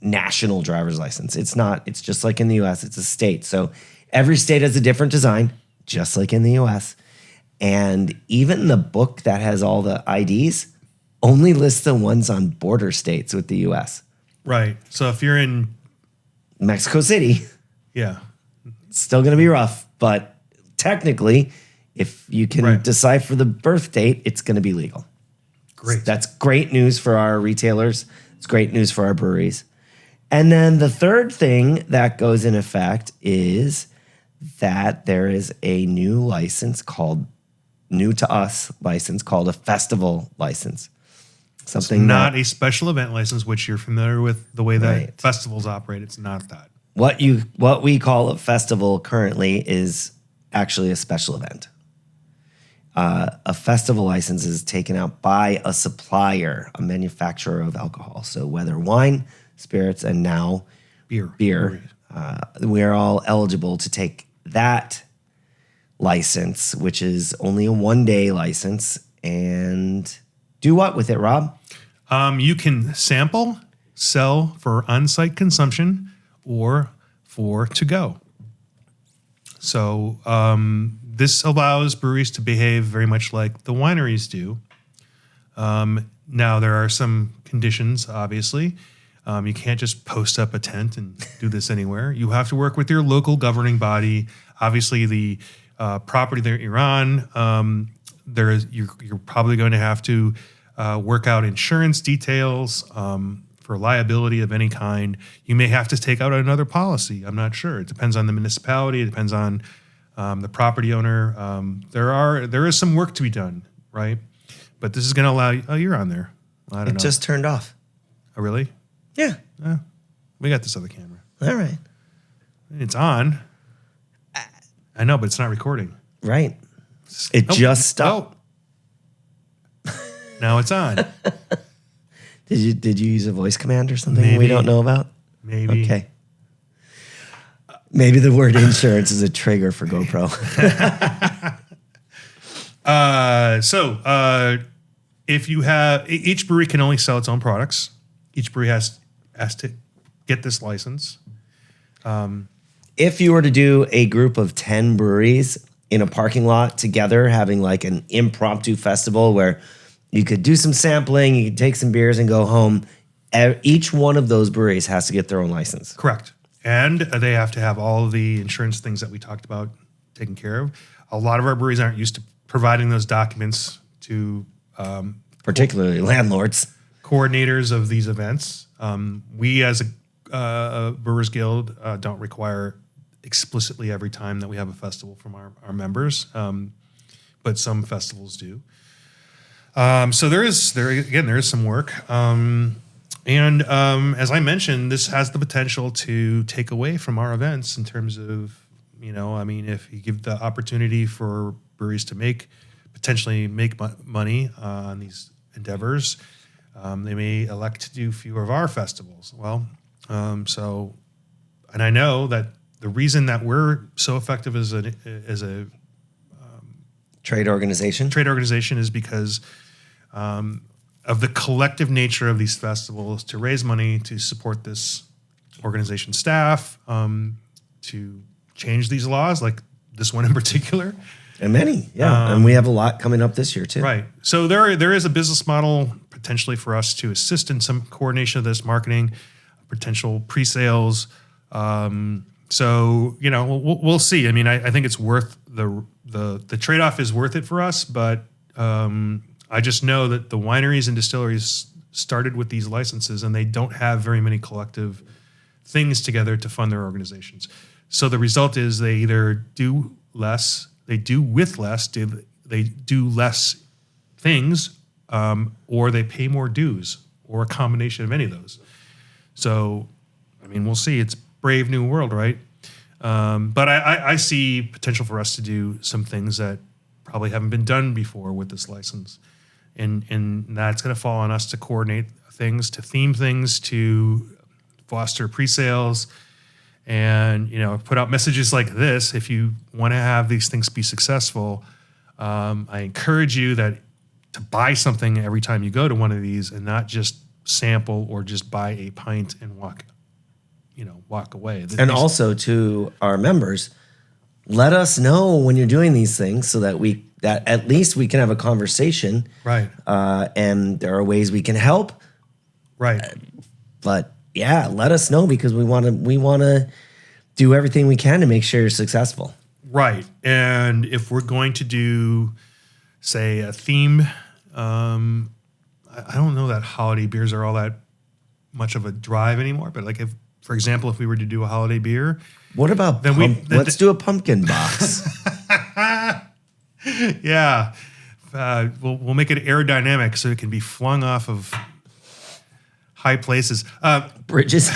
national driver's license. It's not. It's just like in the U.S. It's a state. So every state has a different design, just like in the U.S. And even the book that has all the IDs only lists the ones on border states with the U.S. Right. So if you're in Mexico City, it's still going to be rough. But technically, if you can decipher the birth date, it's going to be legal. Great. So that's great news for our retailers. It's great news for our breweries. And then the third thing that goes in effect is that there is a new license new to us license called a festival license. Something not a special event license, which you're familiar with the way that festivals operate. It's not that. What we call a festival currently is actually a special event. A festival license is taken out by a supplier, a manufacturer of alcohol. So whether wine, spirits, and now beer, we're all eligible to take that license, which is only a one-day license, and do what with it, Rob? You can sample, sell for on-site consumption, or for to-go. So this allows breweries to behave very much like the wineries do. Now, there are some conditions, obviously. You can't just post up a tent and do this anywhere. You have to work with your local governing body. Obviously, the property that you're on, you're probably going to have to work out insurance details for liability of any kind. You may have to take out another policy. I'm not sure. It depends on the municipality. It depends on the property owner. There is some work to be done, right? But this is going to allow you. Oh, you're on there. I don't know. It just turned off. Oh, really? Yeah. We got this other camera. All right. It's on. I know, but it's not recording. Right. It just stopped. Now it's on. Did you use a voice command or something Maybe. we don't know about? Maybe. Okay. Maybe the word insurance is a trigger for GoPro. If you have each brewery can only sell its own products. Each brewery has to get this license. If you were to do a group of 10 breweries in a parking lot together, having like an impromptu festival where you could do some sampling, you could take some beers and go home, each one of those breweries has to get their own license. Correct. And they have to have all of the insurance things that we talked about taken care of. A lot of our breweries aren't used to providing those documents to Particularly landlords. Coordinators of these events. We as a Brewers Guild don't require explicitly every time that we have a festival from our members, but some festivals do. So there is some work. As I mentioned, this has the potential to take away from our events in terms of, if you give the opportunity for breweries to potentially make money on these endeavors, they may elect to do fewer of our festivals. Well, and I know that the reason that we're so effective as a Trade organization is because of the collective nature of these festivals to raise money to support this organization staff, to change these laws, like this one in particular. And many, yeah. And we have a lot coming up this year too. Right. So there is a business model potentially for us to assist in some coordination of this marketing, potential pre-sales. So we'll see. I mean, I think it's worth the trade-off is worth it for us, but I just know that the wineries and distilleries started with these licenses and they don't have very many collective things together to fund their organizations. So the result is they either do less, they do with less, they do less things, or they pay more dues, or a combination of any of those. So, I mean, we'll see. It's brave new world, right? But I see potential for us to do some things that probably haven't been done before with this license. And that's going to fall on us to coordinate things, to theme things, to foster pre-sales, and put out messages like this. If you want to have these things be successful, I encourage you to buy something every time you go to one of these, and not just sample or just buy a pint and walk away. And also to our members, let us know when you're doing these things so that at least we can have a conversation. Right. And there are ways we can help. Right. But yeah, let us know, because we want to do everything we can to make sure you're successful. Right. And if we're going to do, say, a theme, I don't know that holiday beers are all that much of a drive anymore, but like for example, if we were to do a holiday beer, what about let's do a pumpkin box. Yeah. We'll make it aerodynamic so it can be flung off of high places. Bridges.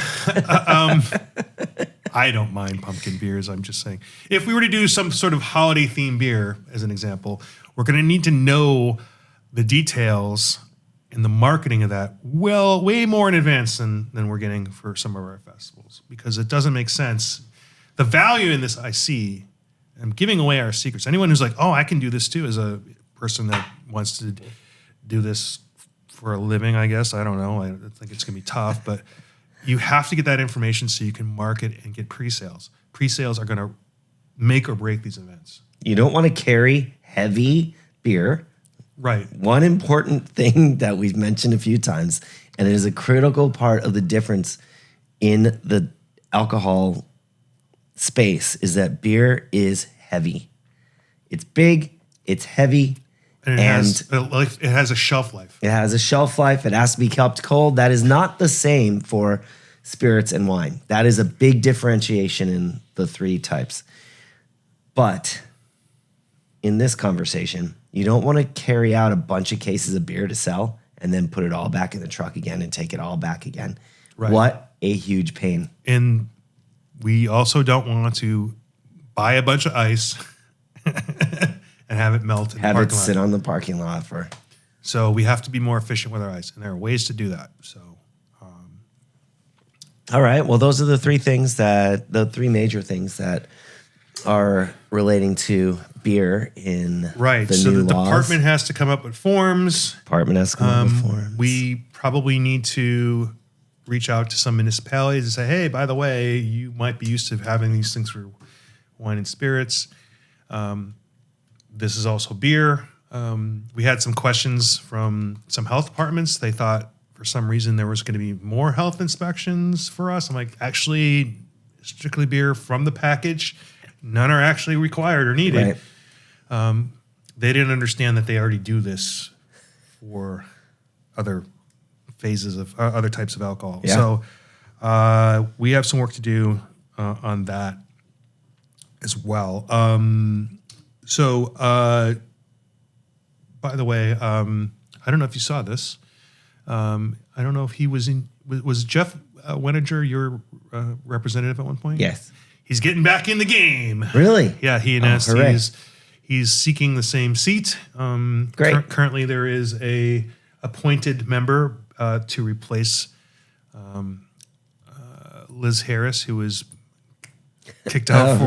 I don't mind pumpkin beers. I'm just saying, if we were to do some sort of holiday themed beer, as an example, we're going to need to know the details and the marketing of that way more in advance than we're getting for some of our festivals, because it doesn't make sense. The value in this I see, I'm giving away our secrets. Anyone who's like, oh, I can do this too, as a person that wants to do this for a living, I guess. I don't know. I think it's going to be tough, but you have to get that information so you can market and get pre-sales. Pre-sales are going to make or break these events. You don't want to carry heavy beer. Right. One important thing that we've mentioned a few times And it is a critical part of the difference in the alcohol space is that beer is heavy. It's big, it's heavy, and it has a shelf life. It has a shelf life. It has to be kept cold. That is not the same for spirits and wine. That is a big differentiation in the three types. But in this conversation, you don't want to carry out a bunch of cases of beer to sell and then put it all back in the truck again and take it all back again. Right. What a huge pain. And we also don't want to buy a bunch of ice and have it melt in Have the it parking sit lot. on the parking lot for... So we have to be more efficient with our ice, and there are ways to do that. So, all right. Well, those are the three major things that are relating to beer in right. the So new the laws. department has to come up with forms. Department has to come up with forms. We probably need to reach out to some municipalities and say, hey, by the way, you might be used to having these things for wine and spirits. This is also beer. We had some questions from some health departments. They thought for some reason there was going to be more health inspections for us. I'm like, actually, strictly beer from the package. None are actually required or needed. Right. They didn't understand that they already do this for other phases of other types of alcohol. Yeah. So we have some work to do on that as well. By the way, I don't know if you saw this. I don't know if he was Jeff Weninger your representative at one point? Yes. He's getting back in the game. Really? Yeah, he announced hooray. he's seeking the same seat. Great. Currently, there is a appointed member to replace Liz Harris, who was kicked out for.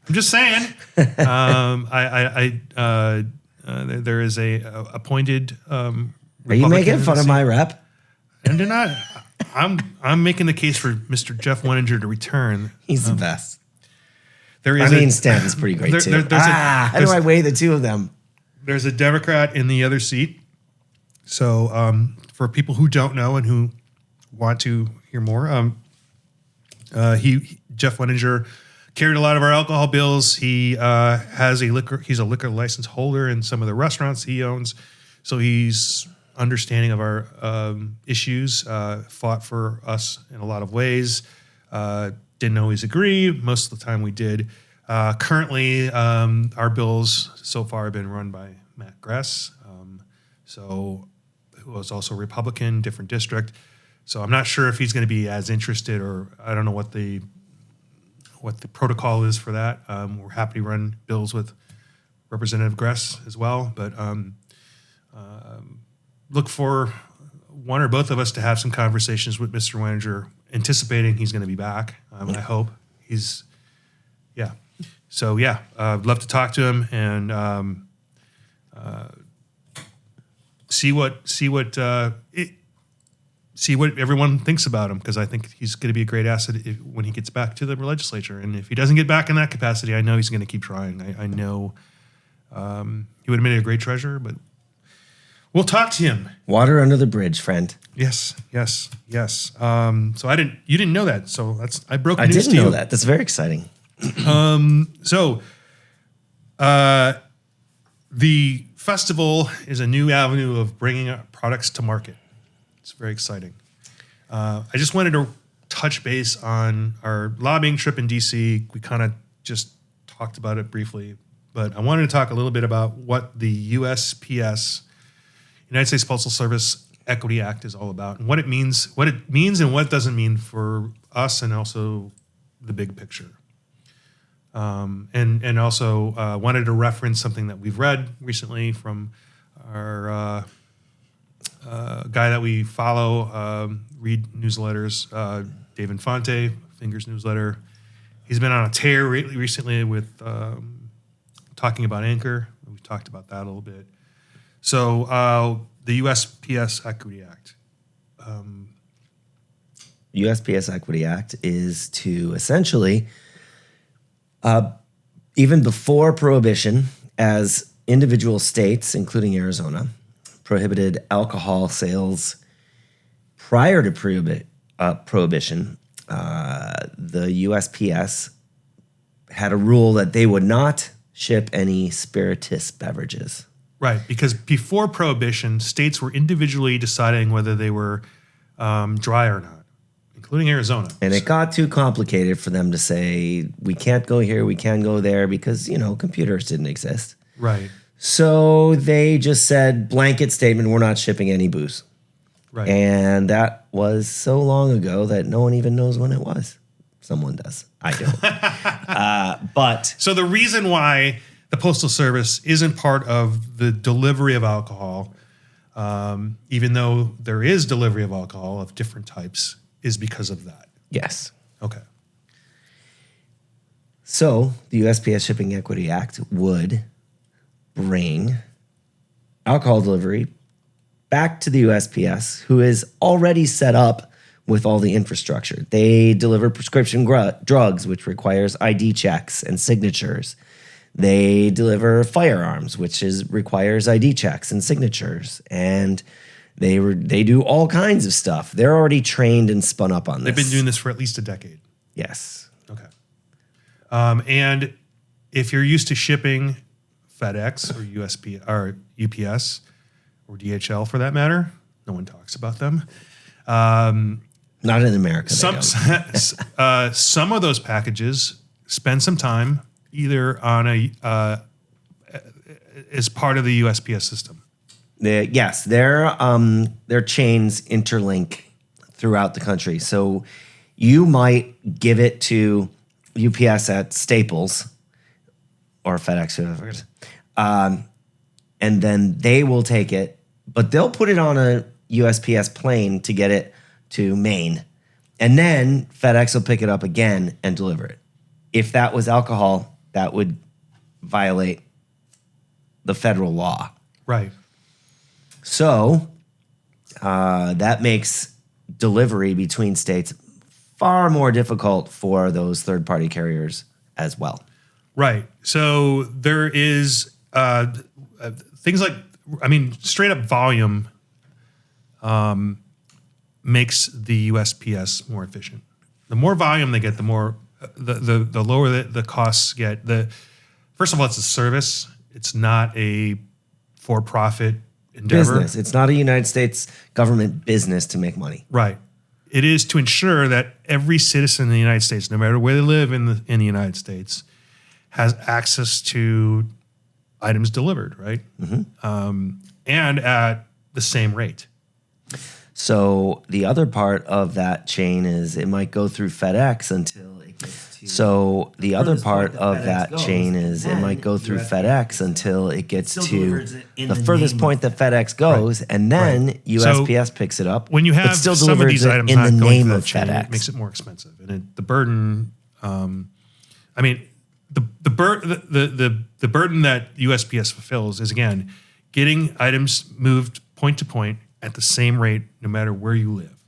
I'm just saying. There is a appointed. Are you making fun of my rep? And they're not. I'm making the case for Mr. Jeff Weninger to return. He's the best. There is Stanton's pretty great too. How do I weigh the two of them? There's a Democrat in the other seat. So for people who don't know and who want to hear more, Jeff Weninger carried a lot of our alcohol bills. He he's a liquor license holder in some of the restaurants he owns. So he's understanding of our issues, fought for us in a lot of ways. Didn't always agree. Most of the time we did. Currently, our bills so far have been run by Matt Gress, who was also Republican, different district. So I'm not sure if he's going to be as interested, or I don't know what the protocol is for that. We're happy to run bills with Representative Gress as well, but look for one or both of us to have some conversations with Mr. Weninger, anticipating he's going to be back. I hope he's, yeah. So yeah, I'd love to talk to him and see what everyone thinks about him, because I think he's going to be a great asset when he gets back to the legislature. And if he doesn't get back in that capacity, I know he's going to keep trying. I know he would have made a great treasurer, but we'll talk to him. Water under the bridge, friend. Yes. So you didn't know that. So I broke news to you. I didn't know that. That's very exciting. The festival is a new avenue of bringing products to market. It's very exciting. I just wanted to touch base on our lobbying trip in DC. We kind of just talked about it briefly, but I wanted to talk a little bit about what the USPS, United States Postal Service Equity Act, is all about, and what it means and what it doesn't mean for us, and also the big picture. And also wanted to reference something that we've read recently from our guy that we follow, read newsletters, Dave Infante, Fingers newsletter. He's been on a tear recently with talking about Anchor. We talked about that a little bit. So the USPS Equity Act. USPS Equity Act is to essentially, even before Prohibition, as individual states, including Arizona, prohibited alcohol sales prior to prohibition. The USPS had a rule that they would not ship any spirituous beverages. Right, because before Prohibition, states were individually deciding whether they were dry or not, including Arizona. And it got too complicated for them to say, we can't go here, we can go there, because, computers didn't exist. Right. So they just said, blanket statement, we're not shipping any booze. Right. And that was so long ago that no one even knows when it was. Someone does. I don't. But so the reason why the Postal Service isn't part of the delivery of alcohol, even though there is delivery of alcohol of different types, is because of that. yes. Okay. So the USPS Shipping Equity Act would bring alcohol delivery back to the USPS, who is already set up with all the infrastructure. They deliver prescription drugs, which requires ID checks and signatures. They deliver firearms, which requires ID checks and signatures. And they do all kinds of stuff. They're already trained and spun up on this. They've been doing this for at least a decade. Yes. Okay. And if you're used to shipping FedEx or UPS or DHL for that matter, no one talks about them. Not in America. Some of those packages spend some time either on as part of the USPS system. Their chains interlink throughout the country. So you might give it to UPS at Staples or FedEx, whatever it is, and then they will take it, but they'll put it on a USPS plane to get it to Maine. And then FedEx will pick it up again and deliver it. If that was alcohol, that would violate the federal law. Right. So that makes delivery between states far more difficult for those third-party carriers as well. Right. So there is things like, straight up volume makes the USPS more efficient. The more volume they get, the more the lower the costs get. First of all, it's a service. It's not a for-profit endeavor. Business. It's not a United States government business to make money. Right. It is to ensure that every citizen in the United States, no matter where they live in the United States, has access to items delivered, right? Mm-hmm. And at the same rate. So the other part of that chain is it might go through FedEx until it gets to. So the other part of that chain is it might go through FedEx until it gets to the furthest point that FedEx goes, and then USPS picks it up. When you have still some of these items in not the going name through of that chain, FedEx, it makes it more expensive, and the burden. The burden that USPS fulfills is, again, getting items moved point to point at the same rate no matter where you live.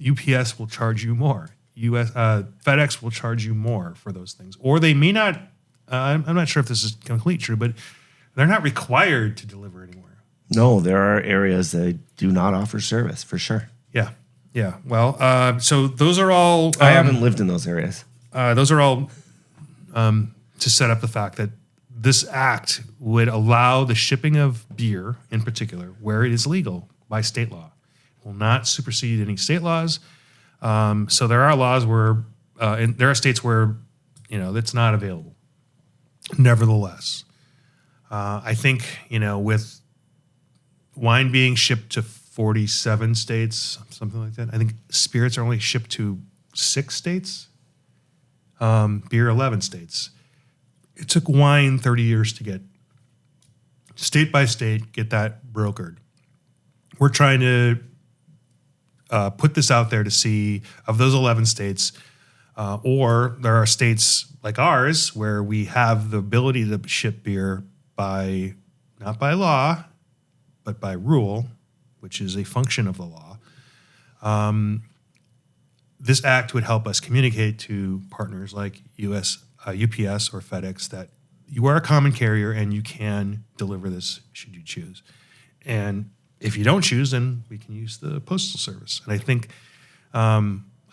UPS will charge you more. FedEx will charge you more for those things. Or they may not, I'm not sure if this is completely true, but they're not required to deliver anywhere. No, there are areas that do not offer service, for sure. Yeah. Yeah. Well, so those are all... I haven't lived in those areas. Those are all to set up the fact that this act would allow the shipping of beer, in particular, where it is legal by state law. It will not supersede any state laws. So there are laws where, and there are states where, it's not available. Nevertheless, I think, with wine being shipped to 47 states, something like that, I think spirits are only shipped to 6 states. Beer, 11 states. It took wine 30 years to get state by state, get that brokered. We're trying to put this out there to see of those 11 states, or there are states like ours where we have the ability to ship beer not by law, but by rule, which is a function of the law. This act would help us communicate to partners like UPS or FedEx that you are a common carrier and you can deliver this should you choose. And if you don't choose, then we can use the Postal Service. And I think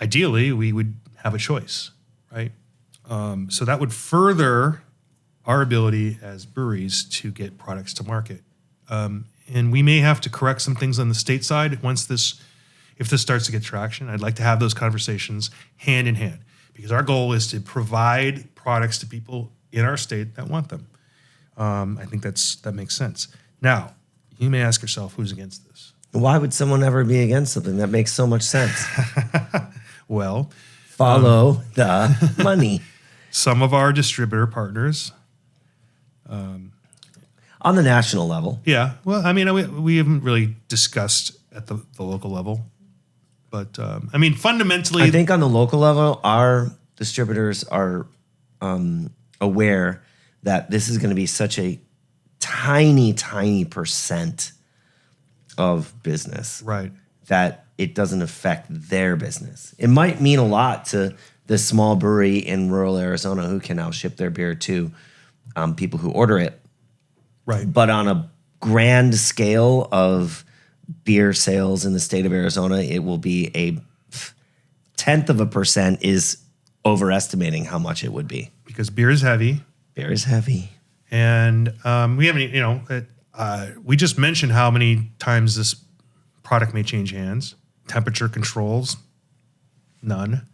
ideally we would have a choice, right? So that would further our ability as breweries to get products to market. And we may have to correct some things on the state side if this starts to get traction. I'd like to have those conversations hand in hand, because our goal is to provide products to people in our state that want them. I think that makes sense. Now, you may ask yourself, who's against this? Why would someone ever be against something that makes so much sense? Well, follow the money. Some of our distributor partners. On the national level. Yeah. Well, I mean, we haven't really discussed at the local level. But, I mean, fundamentally. I think on the local level, our distributors are aware that this is going to be such a tiny, tiny percent of business. Right. That it doesn't affect their business. It might mean a lot to this small brewery in rural Arizona who can now ship their beer to people who order it. Right. But on a grand scale of beer sales in the state of Arizona, it will be a 0.1% is overestimating how much it would be. Because beer is heavy. Beer is heavy. And we haven't, we just mentioned how many times this product may change hands. Temperature controls, none.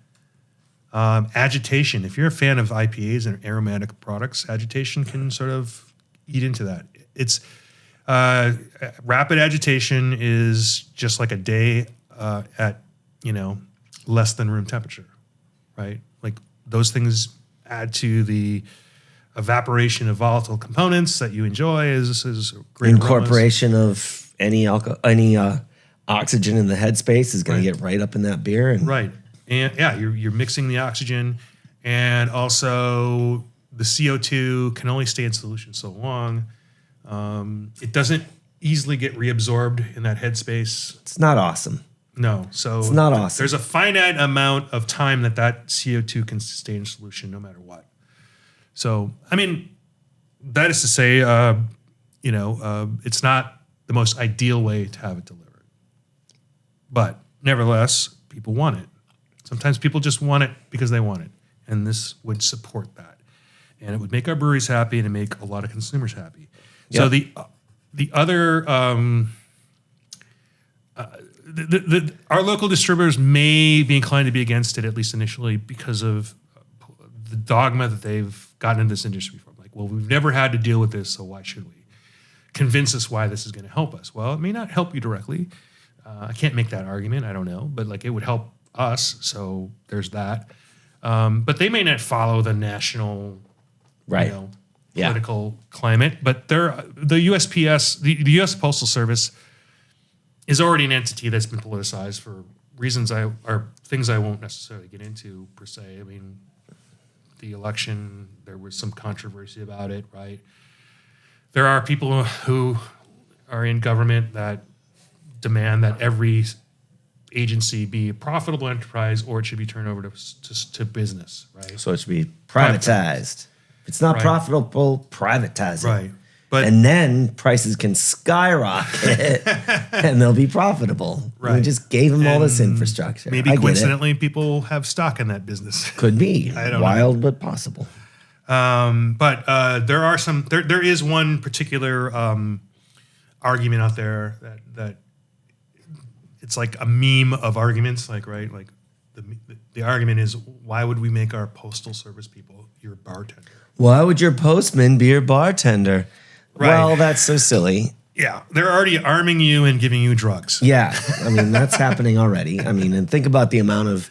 Agitation. If you're a fan of IPAs and aromatic products, agitation can sort of eat into that. It's rapid agitation is just like a day at less than room temperature, right? Like those things add to the evaporation of volatile components that you enjoy. Is great. Incorporation of any oxygen in the headspace is going to get right up in that beer, and right. And yeah, you're mixing the oxygen, and also the CO2 can only stay in solution so long. It doesn't easily get reabsorbed in that headspace. It's not awesome. No, so it's not awesome. There's a finite amount of time that CO2 can stay in solution no matter what. So, I mean, that is to say, it's not the most ideal way to have it delivered. But nevertheless, people want it. Sometimes people just want it because they want it. And this would support that. And it would make our breweries happy and make a lot of consumers happy. Yep. So the other, our local distributors may be inclined to be against it, at least initially, because of the dogma that they've gotten into this industry from. Like, well, we've never had to deal with this, so why should we? Convince us why this is going to help us. Well, it may not help you directly. I can't make that argument. I don't know. But like, it would help us, so there's that. But they may not follow the national, political climate. But the USPS, the U.S. Postal Service, is already an entity that's been politicized for reasons things I won't necessarily get into per se. I mean, the election, there was some controversy about it, right? There are people who are in government that demand that every agency be a profitable enterprise, or it should be turned over to business, right? So it should be privatized. If it's not profitable, privatize it. Right. And then prices can skyrocket and they'll be profitable. Right. We just gave them all this infrastructure. Maybe coincidentally, people have stock in that business. Could be. I don't Wild, know. But possible. There are some. There is one particular argument out there that it's like a meme of arguments. Like the argument is, why would we make our postal service people your bartender? Why would your postman be your bartender? Right. Well, that's so silly. Yeah, they're already arming you and giving you drugs. Yeah, I mean, that's happening already. I mean, and think about the amount of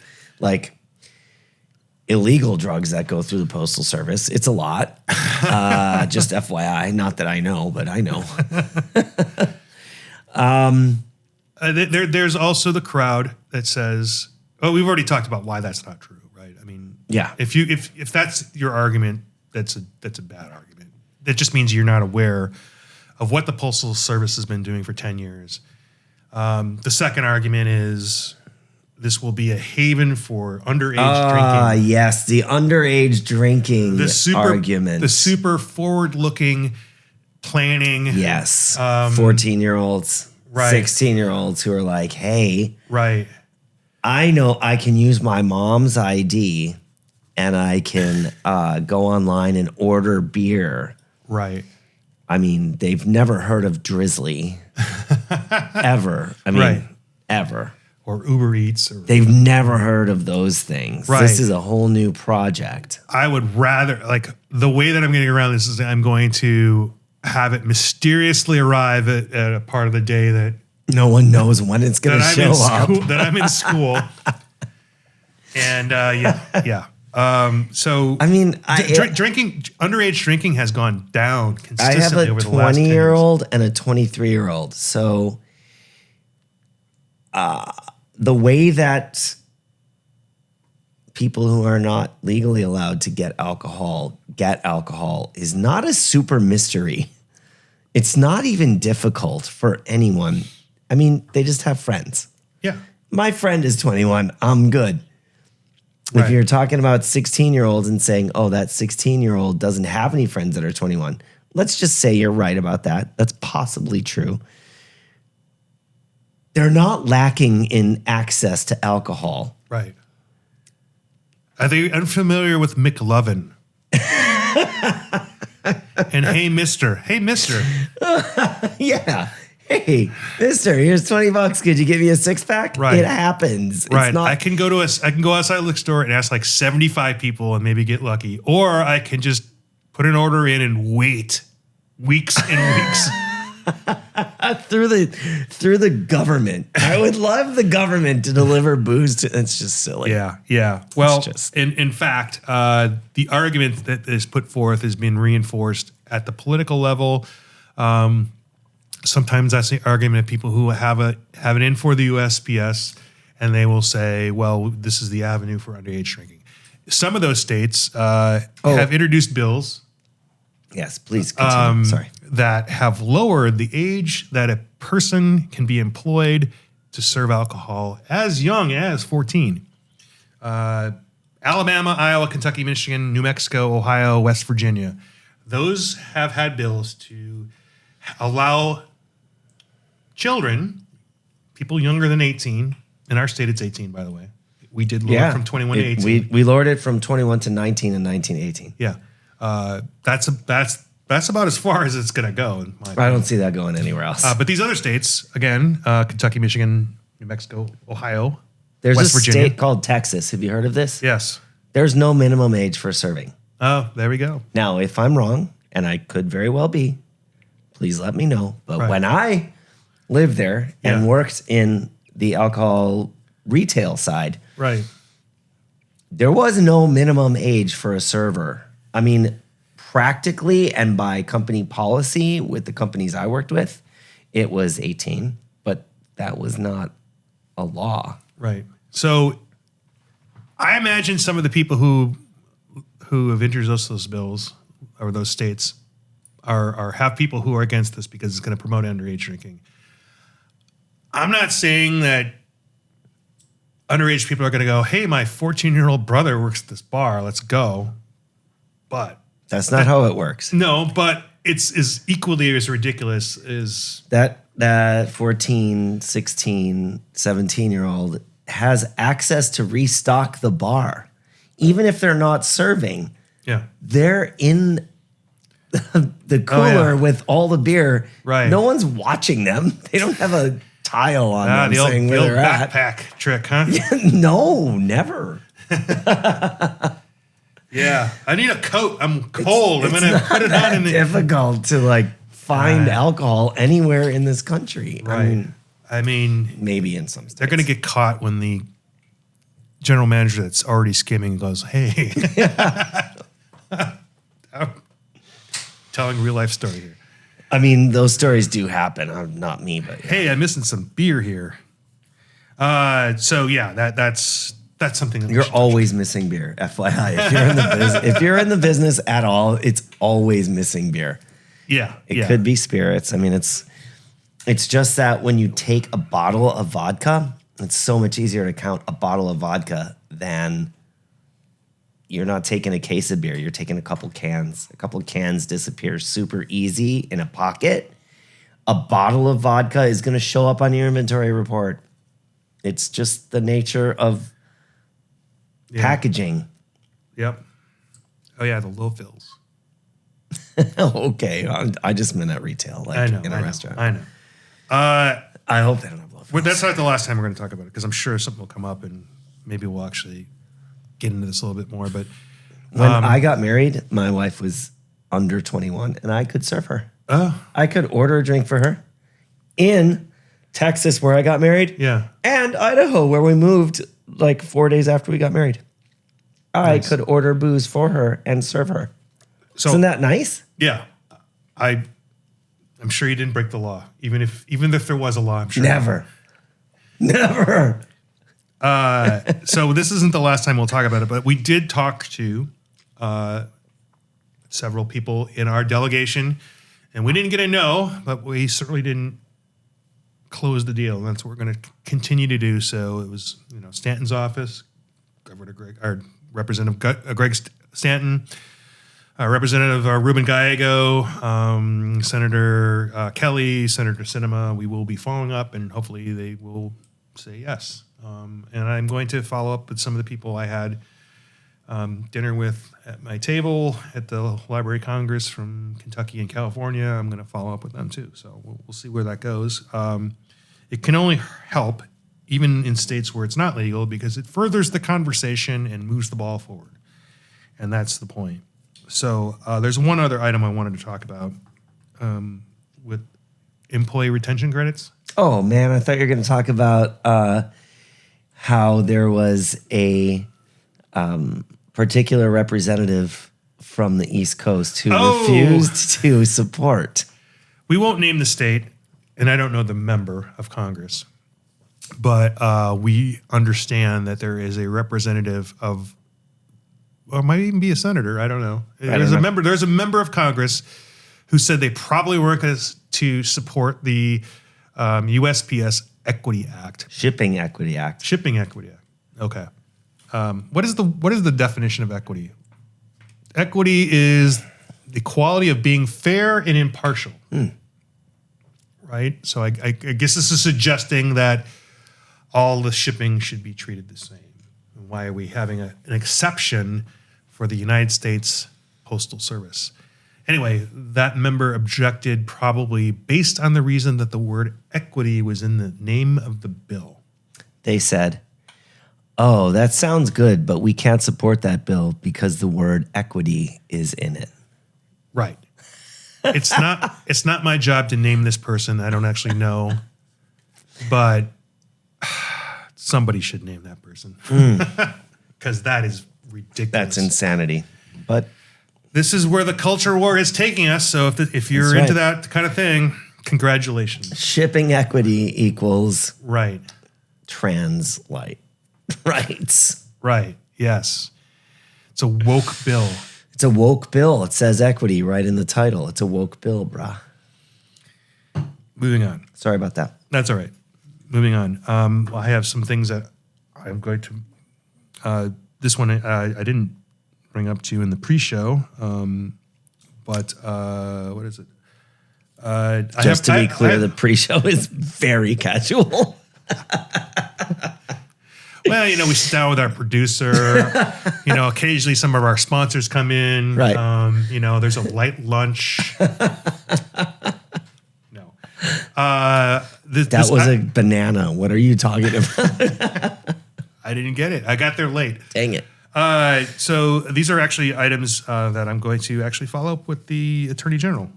illegal drugs that go through the Postal Service. It's a lot. Just FYI, not that I know, but I know. There's also the crowd that says, "Oh, we've already talked about why that's not true, right?" I mean, yeah. If that's your argument, that's a bad argument. That just means you're not aware of what the Postal Service has been doing for 10 years. The second argument is this will be a haven for underage drinking. Yes, the underage drinking argument. The super forward-looking planning. Yes. 14-year-olds, Right. 16-year-olds who are like, hey, Right. I know I can use my mom's ID and I can go online and order beer. Right. I mean, they've never heard of Drizzly ever. I mean, Right. ever. Or Uber Eats. Or, They've never heard of those things. Right. This is a whole new project. I would rather, like, the way that I'm getting around this is I'm going to have it mysteriously arrive at a part of the day that No one knows when it's going to show up. That I'm in school. And yeah. So I mean, underage drinking has gone down I have consistently a over the last 10 years. 20-year-old and a 23-year-old. So the way that people who are not legally allowed to get alcohol is not a super mystery. It's not even difficult for anyone. I mean, they just have friends. Yeah. My friend is 21. I'm good. Right. If you're talking about 16-year-olds and saying, oh, that 16-year-old doesn't have any friends that are 21, let's just say you're right about that. That's possibly true. They're not lacking in access to alcohol. Right. Are they unfamiliar with McLovin? And hey, mister. Yeah. Hey, mister, here's $20. Could you give me a 6-pack? Right. It happens. Right. It's not, I can go outside the liquor store and ask like 75 people and maybe get lucky. Or I can just put an order in and wait weeks and weeks. through the government. I would love the government to deliver booze to. It's just silly. Yeah. Well, in fact, the argument that is put forth has been reinforced at the political level. Sometimes that's the argument of people who have it in for the USPS, and they will say, well, this is the avenue for underage drinking. Some of those states have introduced bills. Yes, please continue. Sorry. That have lowered the age that a person can be employed to serve alcohol as young as 14. Alabama, Iowa, Kentucky, Michigan, New Mexico, Ohio, West Virginia. Those have had bills to allow children, people younger than 18, in our state it's 18, by the way. We did lower from 21 to 18. We lowered it from 21 to 19 and 19 to 18. Yeah. That's about as far as it's going to go. In my opinion. I don't see that going anywhere else. But these other states, again, Kentucky, Michigan, New Mexico, Ohio, There's West a Virginia. state called Texas. Have you heard of this? Yes. There's no minimum age for serving. Oh, there we go. Now, if I'm wrong, and I could very well be, please let me know. But Right. when I lived there and Yeah. worked in the alcohol retail side, Right. there was no minimum age for a server. I mean, practically and by company policy with the companies I worked with, it was 18, but that was not a law. Right. So I imagine some of the people who have introduced those bills or those states have people who are against this because it's going to promote underage drinking. I'm not saying that underage people are going to go, hey, my 14-year-old brother works at this bar, let's go. But That's not how it works. no, but it's is equally as ridiculous as That 14, 16, 17-year-old has access to restock the bar. Even if they're not serving, yeah. they're in the cooler with all the beer. Right. No one's watching them. They don't have a tile on them The saying old where they're at. backpack trick, huh? No, never. Yeah. I need a coat. I'm cold. I'm It's going to not put it that on in the difficult to like find alcohol anywhere in this country. Right. I mean, maybe in some states. They're going to get caught when the general manager that's already skimming goes, hey. I'm telling a real life story here. I mean, those stories do happen. Not me, but yeah. Hey, I'm missing some beer here. So yeah, that's something that we You're should always missing beer, FYI. If you're in the business at all, it's always missing beer. Yeah. It could be spirits. I mean, it's just that when you take a bottle of vodka, it's so much easier to count a bottle of vodka than you're not taking a case of beer. You're taking a couple cans. A couple cans disappear super easy in a pocket. A bottle of vodka is going to show up on your inventory report. It's just the nature of packaging. Yep. Oh yeah, the low fills. Okay, I just meant at retail, like in a restaurant. I know. I hope they don't have low fills. Well, that's not the last time we're going to talk about it because I'm sure something will come up and maybe we'll actually get into this a little bit more. But when I got married, my wife was under 21 and I could serve her. Oh. I could order a drink for her in Texas where I got married. Yeah. And Idaho where we moved like 4 days after we got married. I could order booze for her and serve her. So, isn't that nice? Yeah. I'm sure you didn't break the law. Even if there was a law, I'm sure. Never. So this isn't the last time we'll talk about it, but we did talk to several people in our delegation, and we didn't get a no, but we certainly didn't close the deal. And that's what we're going to continue to do. So it was, Stanton's office, Governor Greg, our Representative Greg Stanton, Representative Ruben Gallego, Senator Kelly, Senator Sinema. We will be following up, and hopefully they will say yes. And I'm going to follow up with some of the people I had dinner with at my table at the Library of Congress from Kentucky and California. I'm going to follow up with them too. So we'll see where that goes. It can only help, even in states where it's not legal, because it furthers the conversation and moves the ball forward. And that's the point. So there's one other item I wanted to talk about with employee retention credits. Oh, man, I thought you were going to talk about how there was a particular representative from the East Coast who refused to support. We won't name the state, and I don't know the member of Congress, but we understand that there is a representative of, or it might even be a senator, I don't know. There's a member of Congress who said they probably weren't going to support the USPS Equity Act. Shipping Equity Act. Shipping Equity Act. Okay. What is the definition of equity? Equity is the quality of being fair and impartial. Right? So I guess this is suggesting that all the shipping should be treated the same. Why are we having an exception for the United States Postal Service? Anyway, that member objected probably based on the reason that the word equity was in the name of the bill. They said, oh, that sounds good, but we can't support that bill because the word equity is in it. Right. It's not my job to name this person. I don't actually know. But somebody should name that person. Because that is ridiculous. That's insanity. But this is where the culture war is taking us. So if you're into that kind of thing, congratulations. Shipping equity equals right. Translite rights. Right. Yes. It's a woke bill. It's a woke bill. It says equity right in the title. It's a woke bill, brah. Moving on. Sorry about that. That's all right. Moving on. I have some things that I'm going to. This one I didn't bring up to you in the pre-show, but what is it? Just to be clear, the pre-show is very casual. Well, we sit down with our producer. Occasionally some of our sponsors come in. Right. There's a light lunch. No. That was a banana. What are you talking about? I didn't get it. I got there late. Dang it. So these are actually items that I'm going to actually follow up with the Attorney General.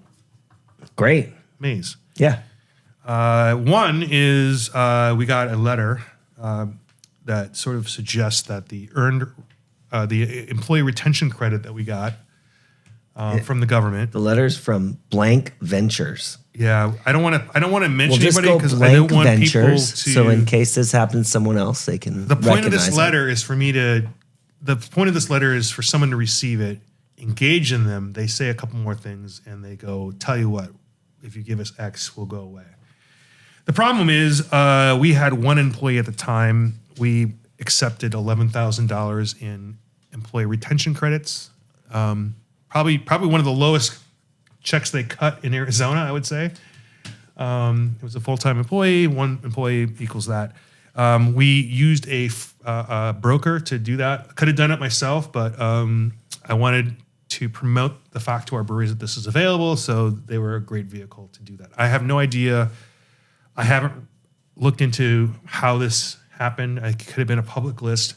Great. Mays. Yeah. One is we got a letter that sort of suggests that the employee retention credit that we got from the government. The letter's from Blank Ventures. Yeah, I don't want to mention just anybody go because I don't want Ventures, people to. so in case this happens to someone else, they can. The point of this recognize letter is for me to. The point of this letter is for someone to receive it, engage in them. They say a couple more things, and they go, "Tell you what, if you give us X, we'll go away." The problem is, we had one employee at the time. We accepted $11,000 in employee retention credits. Probably one of the lowest checks they cut in Arizona, I would say. It was a full-time employee. One employee equals that. We used a broker to do that. Could have done it myself, but I wanted to promote the fact to our breweries that this is available, so they were a great vehicle to do that. I have no idea. I haven't looked into how this happened. It could have been a public list,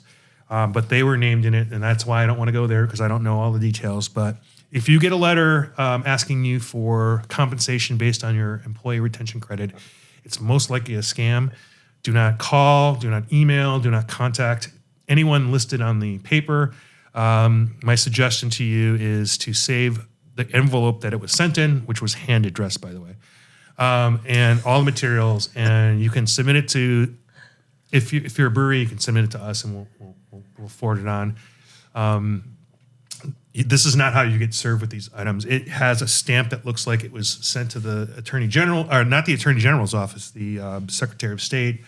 but they were named in it, and that's why I don't want to go there because I don't know all the details. But if you get a letter asking you for compensation based on your employee retention credit, it's most likely a scam. Do not call, do not email, do not contact anyone listed on the paper. My suggestion to you is to save the envelope that it was sent in, which was hand addressed, by the way, and all the materials. And you can submit it to, if you're a brewery, you can submit it to us, and we'll forward it on. This is not how you get served with these items. It has a stamp that looks like it was sent to the Attorney General, or not the Attorney General's office, the Secretary of State.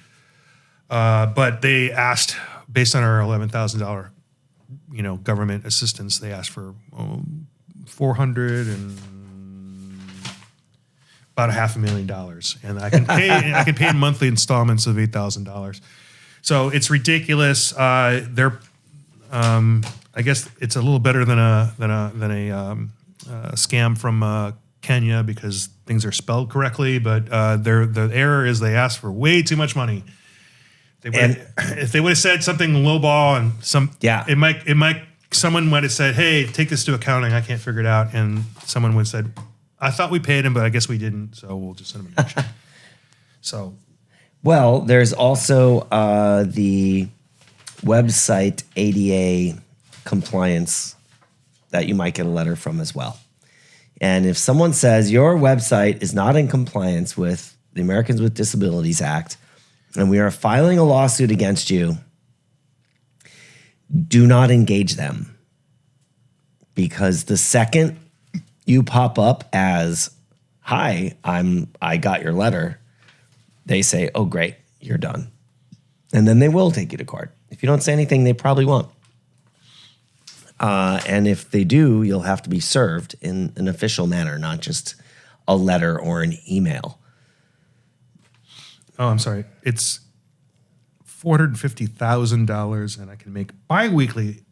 But they asked, based on our $11,000, government assistance, they asked for $400 and about $500,000, and I can pay in monthly installments of $8,000. So it's ridiculous. They're I guess it's a little better than a scam from Kenya because things are spelled correctly, but the error is they asked for way too much money. If they would have said something lowball and someone might have said, "Hey, take this to accounting. I can't figure it out," and someone would have said, "I thought we paid him, but I guess we didn't, so we'll just send him a check." So, well, there's also the website ADA compliance that you might get a letter from as well. And if someone says your website is not in compliance with the Americans with Disabilities Act, and we are filing a lawsuit against you, do not engage them. Because the second you pop up as, "Hi, I got your letter," they say, "Oh, great, you're done." And then they will take you to court. If you don't say anything, they probably won't. And if they do, you'll have to be served in an official manner, not just a letter or an email. Oh, I'm sorry. It's $450,000, and I can make biweekly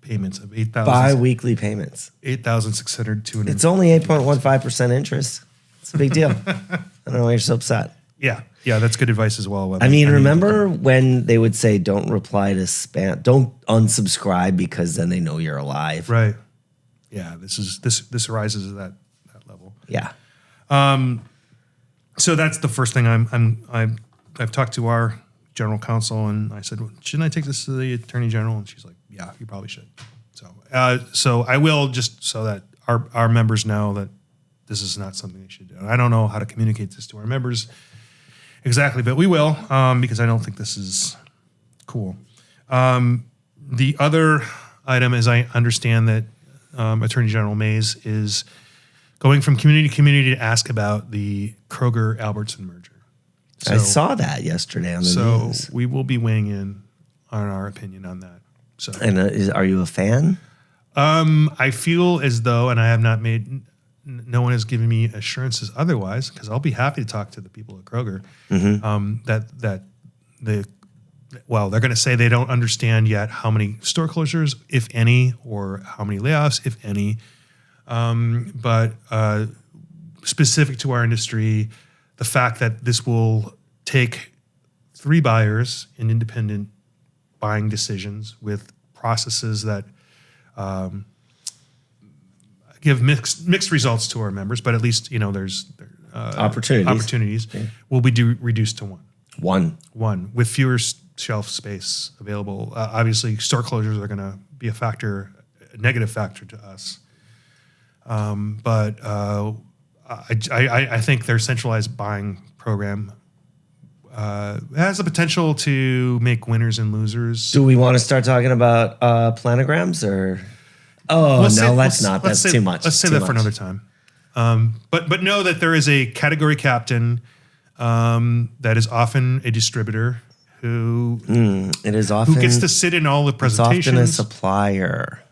payments of $8,000. Bi-weekly payments. $8,600. It's only 8.15% interest. It's a big deal. I don't know why you're so upset. Yeah, that's good advice as well. I mean, remember when they would say, "Don't reply to spam, don't unsubscribe because then they know you're alive." Right. Yeah, this rises to that level. Yeah. So that's the first thing I've talked to our general counsel, and I said, "Well, shouldn't I take this to the Attorney General?" And she's like, "Yeah, you probably should." So I will, just so that our members know that this is not something they should do. And I don't know how to communicate this to our members exactly, but we will, because I don't think this is cool. The other item is, I understand that Attorney General Mays is going from community to community to ask about the Kroger-Albertson merger. I saw that yesterday on the news. So we will be weighing in on our opinion on that. So, and are you a fan? I feel as though, and I have not made, no one has given me assurances otherwise, because I'll be happy to talk to the people at Kroger. They're going to say they don't understand yet how many store closures, if any, or how many layoffs, if any. But specific to our industry, the fact that this will take 3 buyers in independent buying decisions with processes that give mixed results to our members, but at least there's opportunities. Yeah. Will be reduced to one with fewer shelf space available. Obviously, store closures are going to be a negative factor to us. But I think their centralized buying program has the potential to make winners and losers. Do we want to start talking about planograms or? Oh, that's too much. Let's save that for another time. But know that there is a category captain that is often a distributor who It is often gets to sit in all the it's presentations. often a supplier.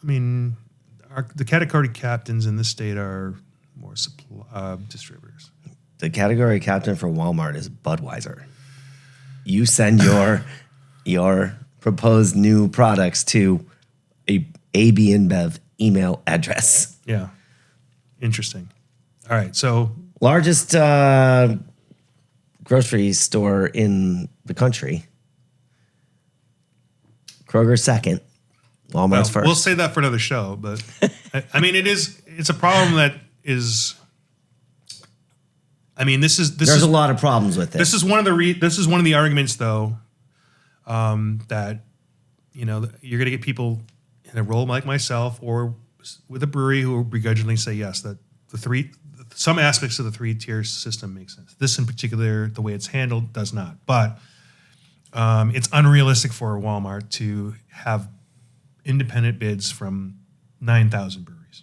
I mean, the category captains in this state are more distributors. The category captain for Walmart is Budweiser. You send your proposed new products to a AB InBev email address. Yeah. Interesting. All right. So Largest grocery store in the country. Kroger's second. Walmart's first. we'll say that for another show, but I mean, it's a problem that is, I mean, There's a lot of problems with it. This is one of the arguments, though, that you're going to get people in a role like myself or with a brewery who will begrudgingly say yes, that some aspects of the 3-tier system make sense. This in particular, the way it's handled, does not. But it's unrealistic for a Walmart to have independent bids from 9,000 breweries.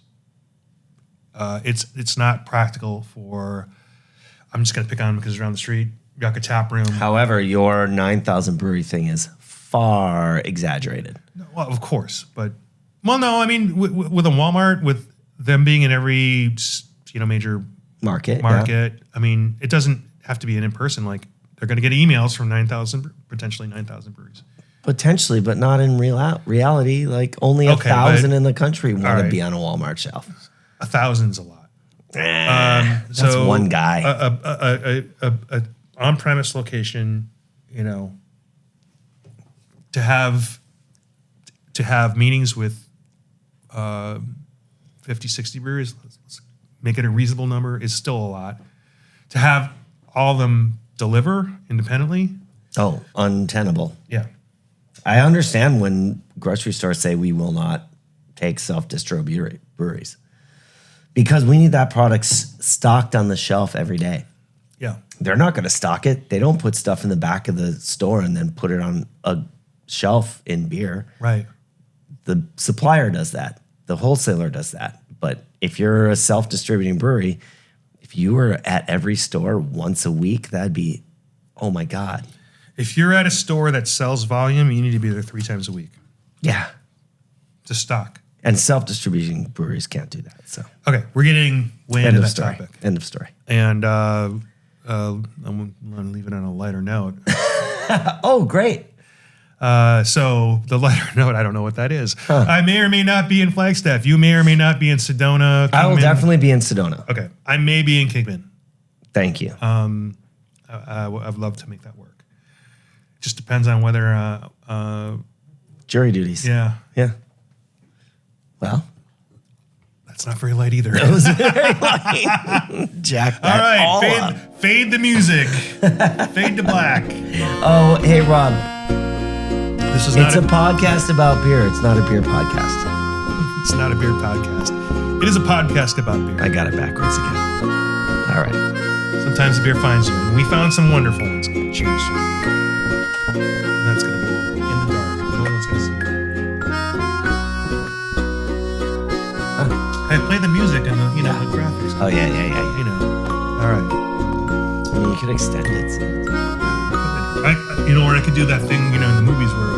It's not practical for. I'm just going to pick on them because it's around the street. Yucca Tap Room. However, your 9,000 brewery thing is far exaggerated. Well, of course, but no. I mean, with a Walmart, with them being in every major Market. market. I mean, it doesn't have to be an in-person. Like they're going to get emails from potentially 9,000 breweries. Potentially, but not in reality. Like only 1,000 in the country want to be on a Walmart shelf. 1,000's a lot. That's one guy. A on-premise location, to have meetings with 50, 60 breweries, let's make it a reasonable number, is still a lot. To have all of them deliver independently. Oh, untenable. Yeah. I understand when grocery stores say we will not take self-distro breweries because we need that product stocked on the shelf every day. Yeah. They're not going to stock it. They don't put stuff in the back of the store and then put it on a shelf in beer. Right. The supplier does that. The wholesaler does that. But if you're a self-distributing brewery, if you were at every store once a week, that'd be, oh my God. If you're at a store that sells volume, you need to be there 3 times a week Yeah. to stock. And self-distributing breweries can't do that. So Okay, we're getting way end into of that story. topic. End of story. And I'm going to leave it on a lighter note. Oh, great. So the lighter note, I don't know what that is. I may or may not be in Flagstaff. You may or may not be in Sedona. I will Kingman. definitely be in Sedona. Okay, I may be in Kingman. Thank you. I'd love to make that work. Just depends on whether. Jury duties. Yeah, Yeah. Well, that's not very light either. it was very light. Jack that All right, all up. fade the music. Fade to black. Oh, hey, Rob. This is It's not a podcast about beer. It's not a beer podcast. It's not a beer podcast. It is a podcast about beer. I got it backwards again. All right. Sometimes the beer finds you, and we found some wonderful ones. Cheers. And that's going to be in the dark. No one's going to see it. I play the music and the graphics. Oh, yeah. All right. I mean, you could extend it. Or I could do that thing, in the movies where